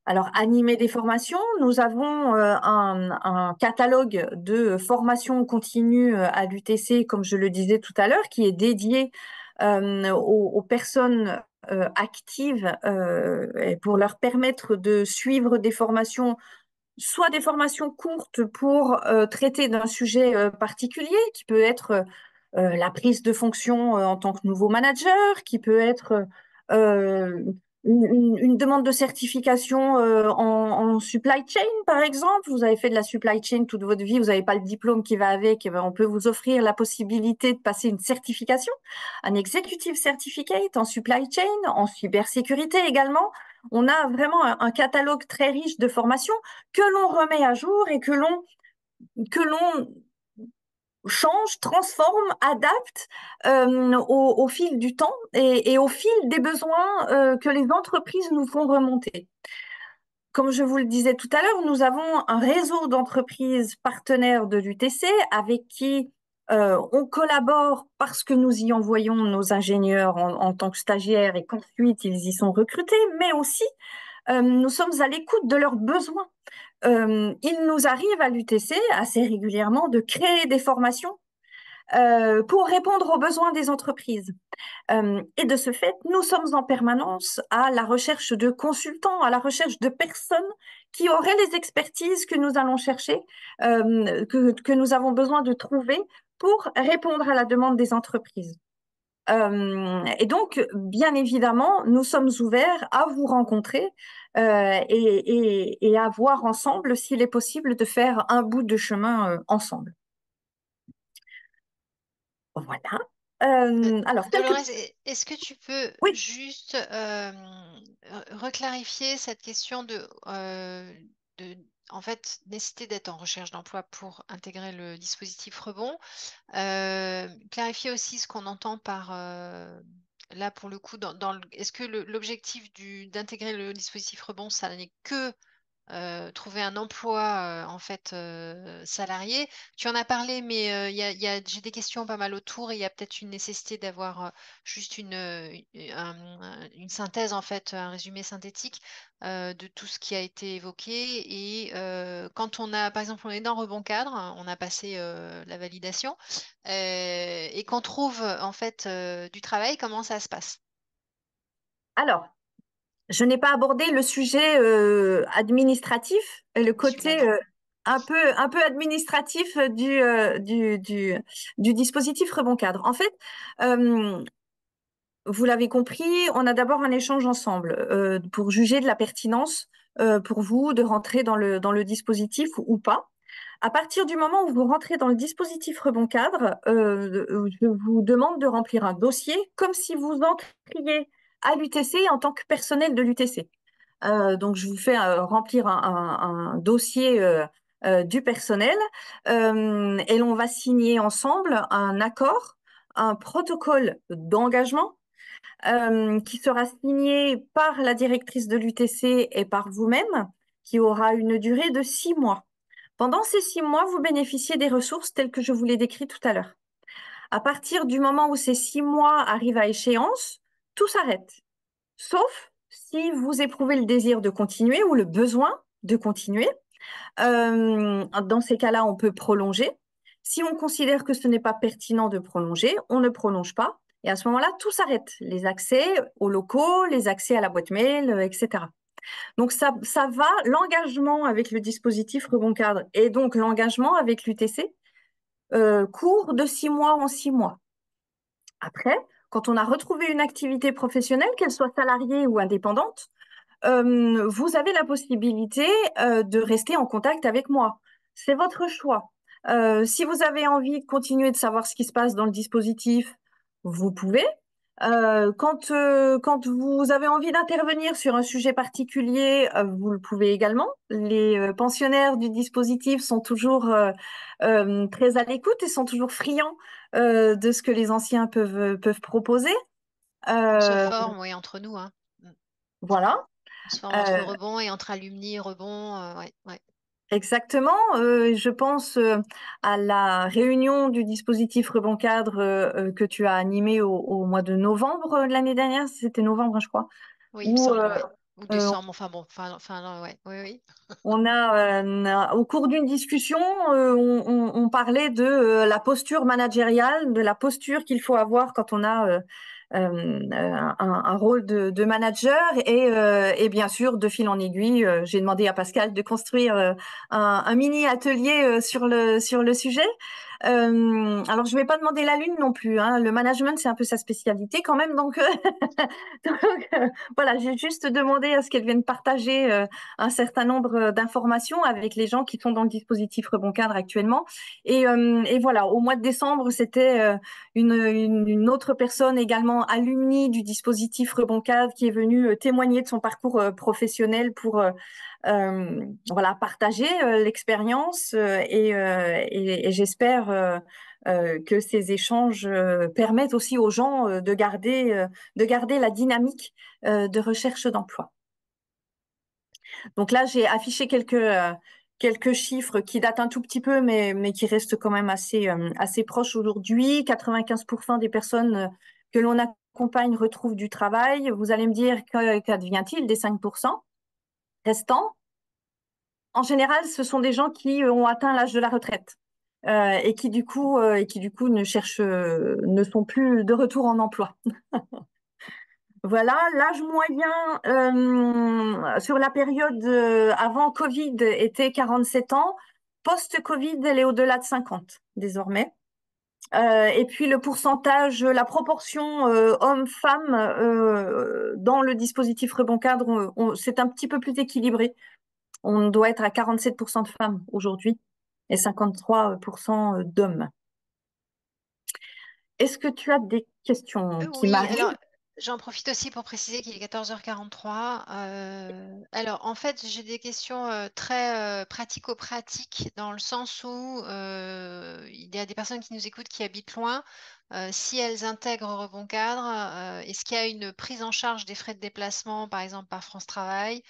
Alors, animer des formations, nous avons un catalogue de formations continues à l'UTC, comme je le disais tout à l'heure, qui est dédié aux personnes actives, et pour leur permettre de suivre des formations, soit des formations courtes pour traiter d'un sujet particulier, qui peut être la prise de fonction en tant que nouveau manager, qui peut être euh, une demande de certification en supply chain, par exemple. Vous avez fait de la supply chain toute votre vie, vous n'avez pas le diplôme qui va avec, eh ben, on peut vous offrir la possibilité de passer une certification, un executive certificate en supply chain, en cybersécurité également. On a vraiment un catalogue très riche de formations que l'on remet à jour et que l'on change, transforme, adapte au fil du temps et au fil des besoins que les entreprises nous font remonter. Comme je vous le disais tout à l'heure, nous avons un réseau d'entreprises partenaires de l'UTC avec qui on collabore parce que nous y envoyons nos ingénieurs en tant que stagiaires et qu'ensuite ils y sont recrutés, mais aussi nous sommes à l'écoute de leurs besoins. Il nous arrive à l'UTC assez régulièrement de créer des formations pour répondre aux besoins des entreprises. Et de ce fait, nous sommes en permanence à la recherche de consultants, à la recherche de personnes qui auraient les expertises que nous allons chercher, que nous avons besoin de trouver pour répondre à la demande des entreprises. Et donc, bien évidemment, nous sommes ouverts à vous rencontrer et à voir ensemble s'il est possible de faire un bout de chemin ensemble. Voilà. Alors, quelques... Dolores, est-ce que tu peux Oui, juste reclarifier cette question de, en fait, nécessité d'être en recherche d'emploi pour intégrer le dispositif rebond? Clarifier aussi ce qu'on entend par, là, pour le coup, est-ce que l'objectif d'intégrer le dispositif rebond, ça n'est que trouver un emploi en fait salarié. Tu en as parlé, mais j'ai des questions pas mal autour et il y a peut-être une nécessité d'avoir juste une synthèse en fait, un résumé synthétique de tout ce qui a été évoqué. Et quand on a, par exemple, on est dans Rebond Cadre, hein, on a passé la validation et qu'on trouve en fait du travail, comment ça se passe? alors, je n'ai pas abordé le sujet administratif, le Celui-là, côté non. un peu administratif du dispositif Rebond Cadre. En fait, euh, vous l'avez compris, on a d'abord un échange ensemble pour juger de la pertinence pour vous de rentrer dans le dispositif ou pas. À partir du moment où vous rentrez dans le dispositif Rebond Cadre, je vous demande de remplir un dossier comme si vous entriez à l'UTC en tant que personnel de l'UTC. Donc, je vous fais remplir un dossier du personnel et l'on va signer ensemble un accord, un protocole d'engagement qui sera signé par la directrice de l'UTC et par vous-même, qui aura une durée de 6 mois. Pendant ces 6 mois, vous bénéficiez des ressources telles que je vous l'ai décrit tout à l'heure. À partir du moment où ces 6 mois arrivent à échéance, tout s'arrête, sauf si vous éprouvez le désir de continuer ou le besoin de continuer. Dans ces cas-là, on peut prolonger. Si on considère que ce n'est pas pertinent de prolonger, on ne prolonge pas. Et à ce moment-là, tout s'arrête. Les accès aux locaux, les accès à la boîte mail, etc. Donc, ça va, l'engagement avec le dispositif Rebond Cadre et donc l'engagement avec l'UTC court de 6 mois en 6 mois. Après, quand on a retrouvé une activité professionnelle, qu'elle soit salariée ou indépendante, vous avez la possibilité de rester en contact avec moi. C'est votre choix. Si vous avez envie de continuer de savoir ce qui se passe dans le dispositif, vous pouvez. Quand vous avez envie d'intervenir sur un sujet particulier, vous le pouvez également. Les pensionnaires du dispositif sont toujours très à l'écoute et sont toujours friands de ce que les anciens peuvent proposer. On se Euh, forme, oui, entre nous, hein. voilà. On se forme entre Euh, rebonds et entre alumni et rebonds. Ouais, ouais. Exactement. Je pense à la réunion du dispositif Rebond Cadre que tu as animé au mois de novembre de l'année dernière. C'était novembre, hein, je crois, Oui, il me où semble, ouais. Ou euh, décembre, enfin bon, non, ouais, oui, oui. au cours d'une discussion, on parlait de la posture managériale, de la posture qu'il faut avoir quand on a un rôle de manager et bien sûr, de fil en aiguille, j'ai demandé à Pascal de construire un mini atelier sur le sujet. Alors, je vais pas demander la lune non plus, hein. Le management, c'est un peu sa spécialité quand même. Donc, voilà, j'ai juste demandé à ce qu'elle vienne partager un certain nombre d'informations avec les gens qui sont dans le dispositif Rebond Cadre actuellement. Et voilà, au mois de décembre, c'était une autre personne également alumni du dispositif Rebond Cadre qui est venue témoigner de son parcours professionnel pour voilà, partager l'expérience et j'espère que ces échanges permettent aussi aux gens de garder la dynamique de recherche d'emploi. Donc là, j'ai affiché quelques chiffres qui datent un tout petit peu, mais qui restent quand même assez proches aujourd'hui. 95% des personnes que l'on accompagne retrouvent du travail. Vous allez me dire, qu'advient-il des 5% restants? En général, ce sont des gens qui ont atteint l'âge de la retraite et qui du coup ne sont plus de retour en emploi. Voilà, l'âge moyen sur la période avant Covid était 47 ans. Post-Covid, elle est au-delà de 50 désormais. Et puis le pourcentage, la proportion hommes-femmes dans le dispositif Rebond Cadre, c'est un petit peu plus équilibré. On doit être à 47% de femmes aujourd'hui et 53% d'hommes. Est-ce que tu as des questions qui Oui, alors m'arrivent? j'en profite aussi pour préciser qu'il est 14h43. Alors en fait, j'ai des questions très pratico-pratiques dans le sens où il y a des personnes qui nous écoutent qui habitent loin. Si elles intègrent Rebond Cadre, est-ce qu'il y a une prise en charge des frais de déplacement, par exemple par France Travail?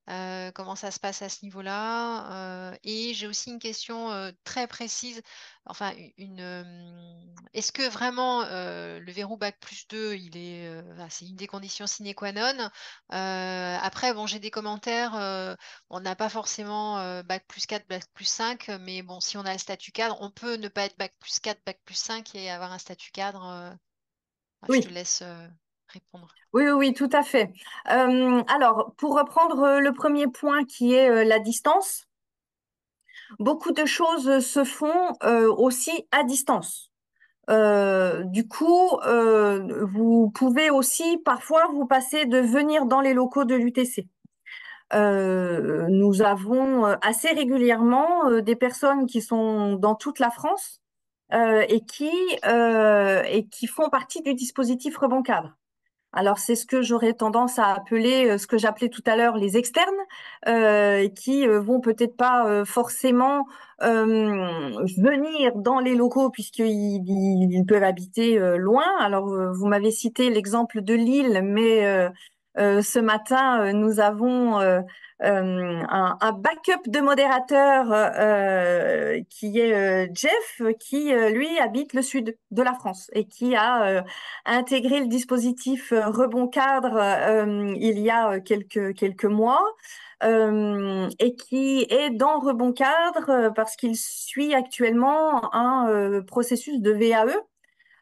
Comment ça se passe à ce niveau-là? Et j'ai aussi une question très précise, enfin est-ce que vraiment le verrou bac plus 2, enfin, c'est une des conditions sine qua non? Après, bon, j'ai des commentaires, on n'a pas forcément bac plus 4, bac plus 5, mais bon, si on a le statut cadre, on peut ne pas être bac plus 4, bac plus 5 et avoir un statut cadre. Je te Oui. laisse répondre. Oui, oui, oui, tout à fait. Alors, pour reprendre le premier point qui est la distance, beaucoup de choses se font aussi à distance. Du coup, vous pouvez aussi parfois vous passer de venir dans les locaux de l'UTC. Nous avons assez régulièrement des personnes qui sont dans toute la France et qui font partie du dispositif Rebond Cadre. Alors, c'est ce que j'aurais tendance à appeler, ce que j'appelais tout à l'heure les externes, qui vont peut-être pas forcément venir dans les locaux puisqu'ils peuvent habiter loin. Alors, vous m'avez cité l'exemple de Lille, mais ce matin, nous avons un backup de modérateur qui est Jeff, qui lui habite le sud de la France et qui a intégré le dispositif Rebond Cadre il y a quelques mois et qui est dans Rebond Cadre parce qu'il suit actuellement un processus de VAE.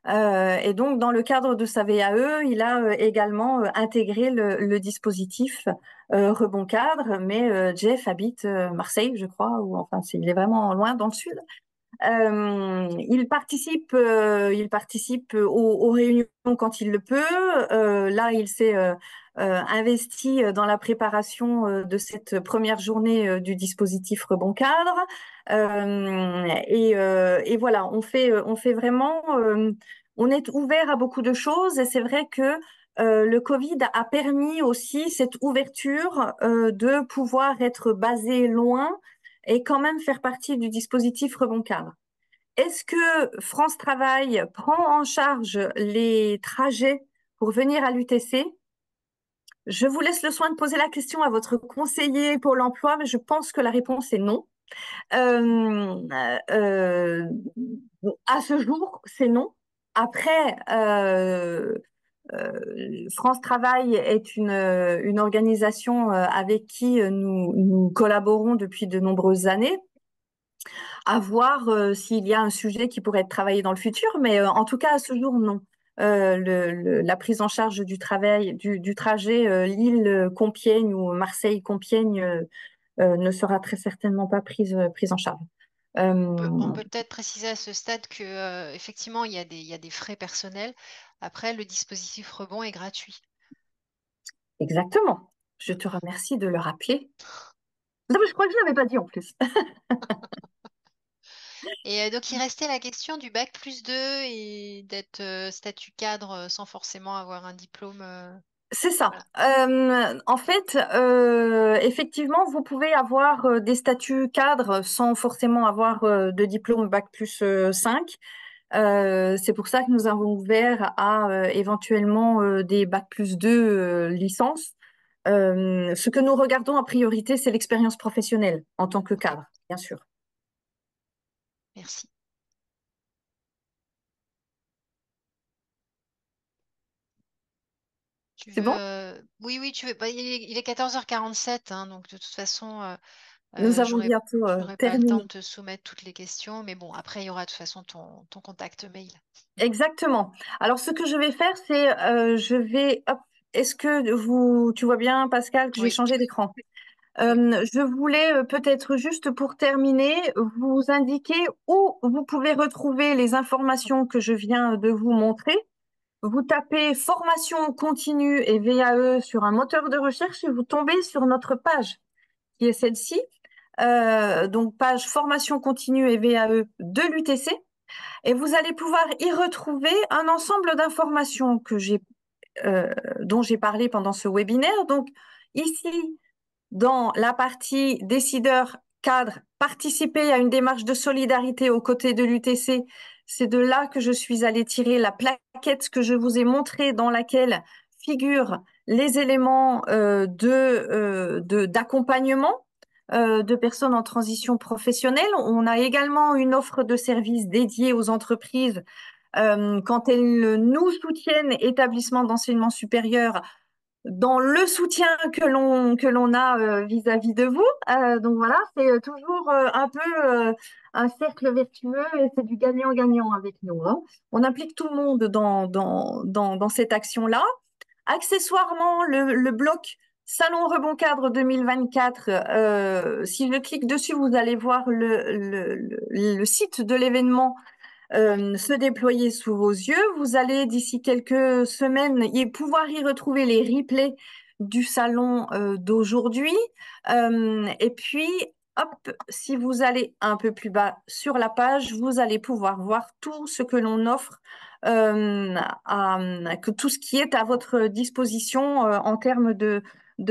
Et donc, dans le cadre de sa VAE, il a également intégré le dispositif Rebond Cadre, mais Jeff habite Marseille, je crois, ou enfin, il est vraiment loin dans le sud. Il participe aux réunions quand il le peut. Là, il s'est investi dans la préparation de cette première journée du dispositif Rebond Cadre. Et voilà, on fait vraiment, on est ouvert à beaucoup de choses et c'est vrai que le Covid a permis aussi cette ouverture de pouvoir être basé loin et quand même faire partie du dispositif Rebond Cadre. Est-ce que France Travail prend en charge les trajets pour venir à l'UTC? Je vous laisse le soin de poser la question à votre conseiller pour l'emploi, mais je pense que la réponse est non. Euh, euh, à ce jour, c'est non. Après, France Travail est une organisation avec qui nous collaborons depuis de nombreuses années. À voir s'il y a un sujet qui pourrait être travaillé dans le futur, mais en tout cas, à ce jour, non. La prise en charge du travail, du trajet Lille-Compiègne ou Marseille-Compiègne ne sera très certainement pas prise en charge. On Euh, peut peut-être préciser à ce stade que, effectivement, il y a des frais personnels. Après, le dispositif rebond est gratuit. exactement. Je te remercie de le rappeler. Non, mais je crois que je ne l'avais pas dit en plus. Et donc, il restait la question du bac plus 2 et d'être statut cadre sans forcément avoir un diplôme. C'est ça. Voilà. En fait, effectivement, vous pouvez avoir des statuts cadres sans forcément avoir de diplôme bac plus 5. C'est pour ça que nous avons ouvert à éventuellement des bac plus 2 licences. Ce que nous regardons en priorité, c'est l'expérience professionnelle en tant que Ok, cadre, bien sûr. merci. Tu C'est veux. bon? Oui, oui, tu veux. Bah, il est 14h47, hein, donc de toute façon, Nous avons j'aurais, bientôt j'aurais pas le temps terminé. de te soumettre toutes les questions. Mais bon, après, il y aura de toute façon ton contact mail. Exactement. Alors, ce que je vais faire, c'est je vais. Hop, est-ce que tu vois bien, Pascal, que j'ai Oui, changé d'écran? oui. Je voulais peut-être juste pour terminer, vous indiquer où vous pouvez retrouver les informations que je viens de vous montrer. Vous tapez formation continue et VAE sur un moteur de recherche et vous tombez sur notre page, qui est celle-ci. Donc, page formation continue et VAE de l'UTC. Et vous allez pouvoir y retrouver un ensemble d'informations dont j'ai parlé pendant ce webinaire. Donc, ici, dans la partie décideurs, cadres, participer à une démarche de solidarité aux côtés de l'UTC, c'est de là que je suis allée tirer la plaquette que je vous ai montrée dans laquelle figurent les éléments d'accompagnement de personnes en transition professionnelle. On a également une offre de services dédiée aux entreprises quand elles nous soutiennent, établissements d'enseignement supérieur, dans le soutien que l'on a vis-à-vis de vous. Donc voilà, c'est toujours un peu un cercle vertueux et c'est du gagnant-gagnant avec nous, hein. On implique tout le monde dans cette action-là. Accessoirement, le bloc Salon Rebond Cadre 2024, si je clique dessus, vous allez voir le site de l'événement Oui, se déployer sous vos yeux. Vous allez d'ici quelques semaines pouvoir y retrouver les replays du salon d'aujourd'hui. Et puis, hop, si vous allez un peu plus bas sur la page, vous allez pouvoir voir tout ce que l'on offre, que tout ce qui est à votre disposition en termes de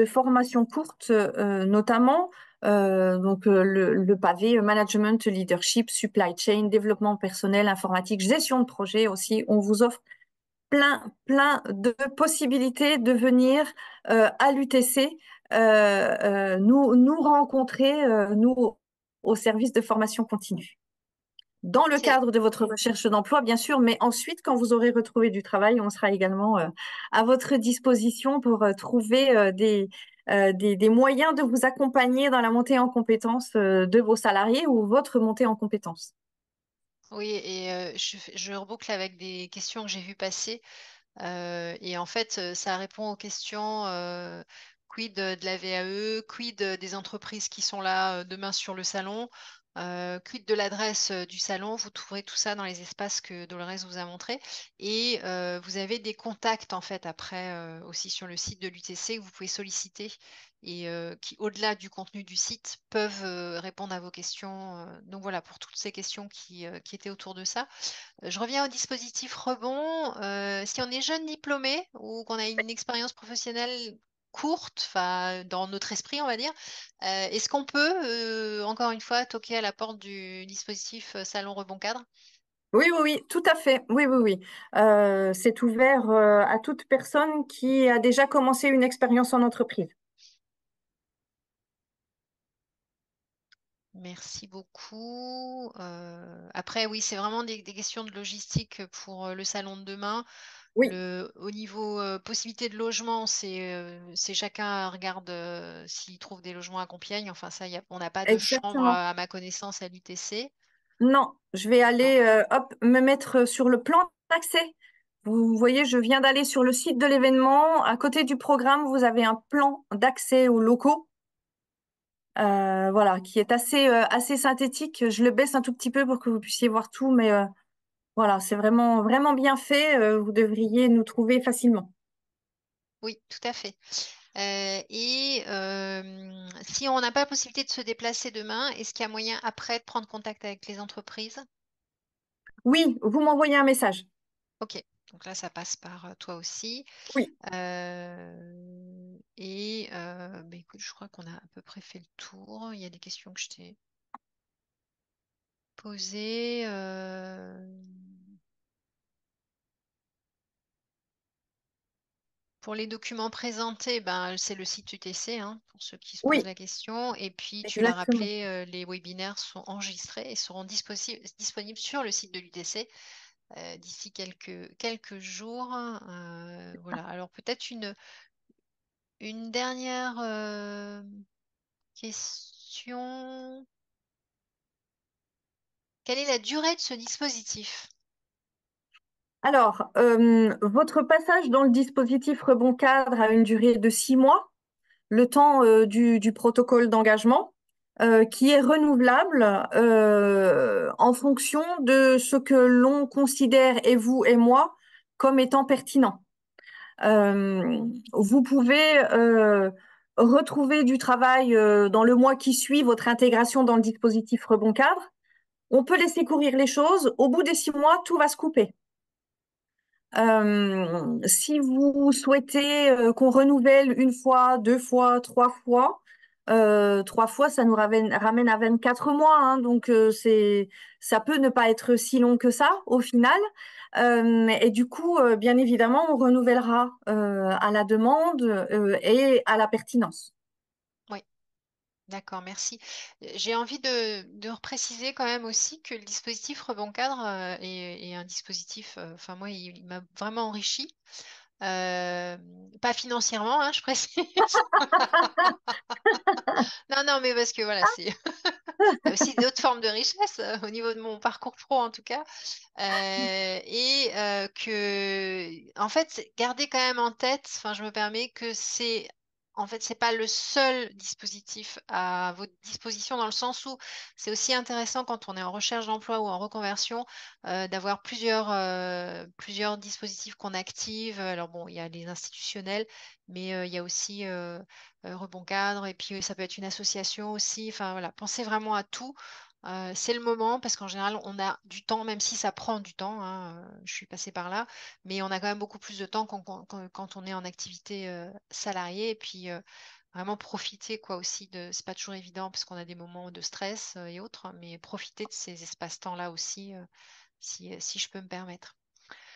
formation courte, notamment. Le pavé, management, leadership, supply chain, développement personnel, informatique, gestion de projet aussi. On vous offre plein de possibilités de venir à l'UTC, nous rencontrer, nous, au service de formation continue. Dans le c'est cadre de votre recherche d'emploi, bien sûr, mais ensuite, quand vous aurez retrouvé du travail, on sera également à votre disposition pour trouver des moyens de vous accompagner dans la montée en compétences de vos salariés ou votre montée en compétences. oui, et je reboucle avec des questions que j'ai vues passer. Et en fait, ça répond aux questions quid de la VAE, quid des entreprises qui sont là demain sur le salon, quid de l'adresse du salon. Vous trouverez tout ça dans les espaces que Dolores vous a montrés. Et vous avez des contacts en fait après aussi sur le site de l'UTC que vous pouvez solliciter et qui, au-delà du contenu du site, peuvent répondre à vos questions. Donc voilà, pour toutes ces questions qui étaient autour de ça. Je reviens au dispositif rebond. Si on est jeune diplômé ou qu'on a une expérience professionnelle courte, enfin dans notre esprit, on va dire, est-ce qu'on peut, encore une fois, toquer à la porte du dispositif Salon Rebond Cadre? Oui, oui, oui, tout à fait. Oui, oui, oui. C'est ouvert à toute personne qui a déjà commencé une expérience en entreprise. Merci beaucoup. Après, oui, c'est vraiment des questions de logistique pour le salon de demain. Oui, Au niveau possibilité de logement, c'est chacun regarde s'il trouve des logements à Compiègne. Enfin, ça, on n'a pas de chambre exactement. à ma connaissance à l'UTC. Non, je vais Non. aller hop, me mettre sur le plan d'accès. Vous voyez, je viens d'aller sur le site de l'événement. À côté du programme, vous avez un plan d'accès aux locaux, voilà, qui est assez synthétique. Je le baisse un tout petit peu pour que vous puissiez voir tout, mais voilà, c'est vraiment bien fait. Vous devriez nous trouver facilement. Oui, tout à fait. Si on n'a pas la possibilité de se déplacer demain, est-ce qu'il y a moyen après de prendre contact avec les entreprises? Oui, vous m'envoyez un message. Ok, donc là, ça passe par toi aussi. Oui. Écoute, je crois qu'on a à peu près fait le tour. Il y a des questions que je t'ai posées. Pour les documents présentés, ben, c'est le site UTC, hein, pour ceux qui se posent Oui, la question. Et puis, tu l'as exactement. rappelé, les webinaires sont enregistrés et seront disponibles sur le site de l'UTC d'ici quelques jours. Voilà. Alors, peut-être une dernière question. Quelle est la durée de ce dispositif? Alors, votre passage dans le dispositif Rebond Cadre a une durée de 6 mois, le temps du protocole d'engagement, qui est renouvelable en fonction de ce que l'on considère, et vous et moi, comme étant pertinent. Vous pouvez retrouver du travail dans le mois qui suit votre intégration dans le dispositif Rebond Cadre. On peut laisser courir les choses. Au bout des 6 mois, tout va se couper. Si vous souhaitez qu'on renouvelle une fois, 2 fois, 3 fois, ça nous ramène à 24 mois, hein, donc ça peut ne pas être si long que ça au final. Et du coup, bien évidemment, on renouvellera à la demande et à la pertinence. Oui, d'accord, merci. J'ai envie de repréciser quand même aussi que le dispositif Rebond Cadre est un dispositif, enfin moi, il m'a vraiment enrichi. Pas financièrement, hein, je précise. Non, non, mais parce que voilà, il y a aussi d'autres formes de richesse au niveau de mon parcours pro en tout cas. En fait, garder quand même en tête, enfin, je me permets que c'est En fait, c'est pas le seul dispositif à votre disposition dans le sens où c'est aussi intéressant quand on est en recherche d'emploi ou en reconversion d'avoir plusieurs dispositifs qu'on active. Alors bon, il y a les institutionnels, mais il y a aussi Rebond Cadre et puis ça peut être une association aussi. Enfin voilà, pensez vraiment à tout. C'est le moment parce qu'en général, on a du temps, même si ça prend du temps, hein, je suis passée par là, mais on a quand même beaucoup plus de temps quand on est en activité salariée. Et puis, vraiment profiter quoi aussi c'est pas toujours évident parce qu'on a des moments de stress et autres, mais profiter de ces espaces-temps-là aussi, si je peux me permettre.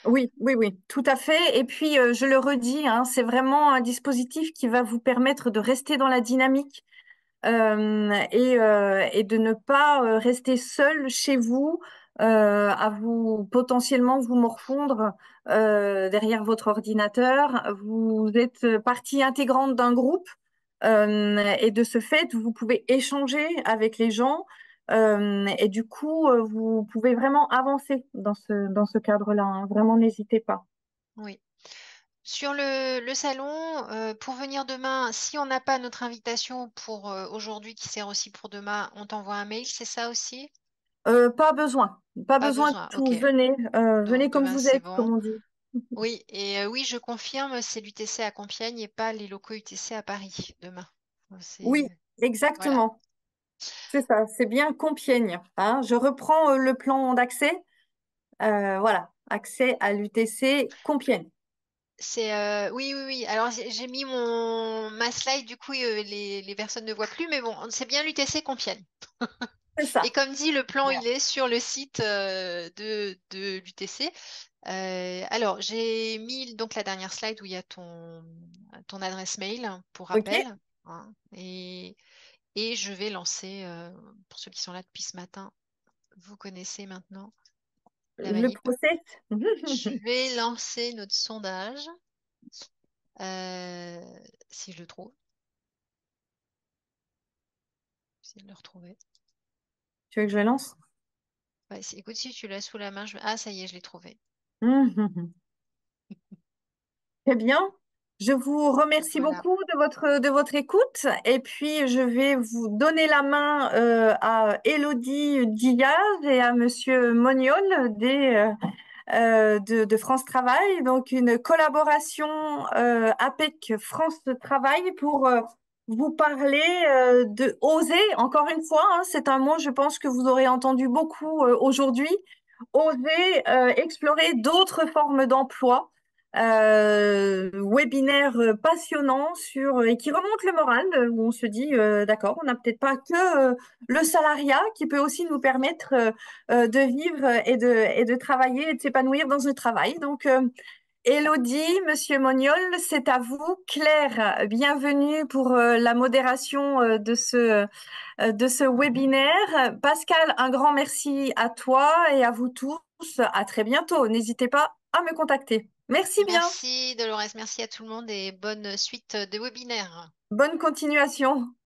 Oui, oui, oui, tout à fait. Et puis, je le redis, hein, c'est vraiment un dispositif qui va vous permettre de rester dans la dynamique et de ne pas rester seul chez vous à vous potentiellement vous morfondre derrière votre ordinateur. Vous êtes partie intégrante d'un groupe et de ce fait, vous pouvez échanger avec les gens et du coup, vous pouvez vraiment avancer dans ce cadre-là, hein. Vraiment, n'hésitez pas. Oui. Sur le salon, pour venir demain, si on n'a pas notre invitation pour aujourd'hui qui sert aussi pour demain, on t'envoie un mail, c'est ça aussi? Pas besoin, pas Pas besoin de besoin, tout. ok. Venez, venez Donc comme demain vous c'est êtes, comme bon. on dit. Oui, et oui, je confirme, c'est l'UTC à Compiègne et pas les locaux UTC à Paris demain. Oui, Voilà, exactement. C'est ça, c'est bien Compiègne, hein. Je reprends le plan d'accès. Voilà, accès à l'UTC Compiègne. c'est oui, oui, oui. Alors j'ai mis ma slide, du coup les personnes ne voient plus, mais bon, c'est bien l'UTC Compiègne. C'est Et ça. comme dit, le plan Voilà. il est sur le site de l'UTC. Alors j'ai mis donc la dernière slide où il y a ton adresse mail pour OK. rappel, hein. Et je vais lancer, pour ceux qui sont là depuis ce matin, vous connaissez maintenant la Le manip. process. Je vais lancer notre sondage, euh, si je le trouve. Essayer de le retrouver. Tu veux que je lance? Ouais, écoute, si tu l'as sous la main, ah, ça y est, je l'ai trouvé. Très bien. Je vous remercie Voilà. beaucoup de votre écoute et puis je vais vous donner la main à Élodie Diaz et à Monsieur Moniol de France Travail, donc une collaboration APEC France Travail pour vous parler de oser, encore une fois, hein, c'est un mot, je pense, que vous aurez entendu beaucoup aujourd'hui, oser explorer d'autres formes d'emploi. Webinaire passionnant et qui remonte le moral, où on se dit, d'accord, on n'a peut-être pas que le salariat qui peut aussi nous permettre de vivre et de travailler et de s'épanouir dans ce travail. Donc, Élodie, Monsieur Moniol, c'est à vous. Claire, bienvenue pour la modération de ce webinaire. Pascal, un grand merci à toi et à vous tous. À très bientôt. N'hésitez pas à me contacter. Merci bien. Merci Dolores, merci à tout le monde et bonne suite de webinaire. Bonne continuation.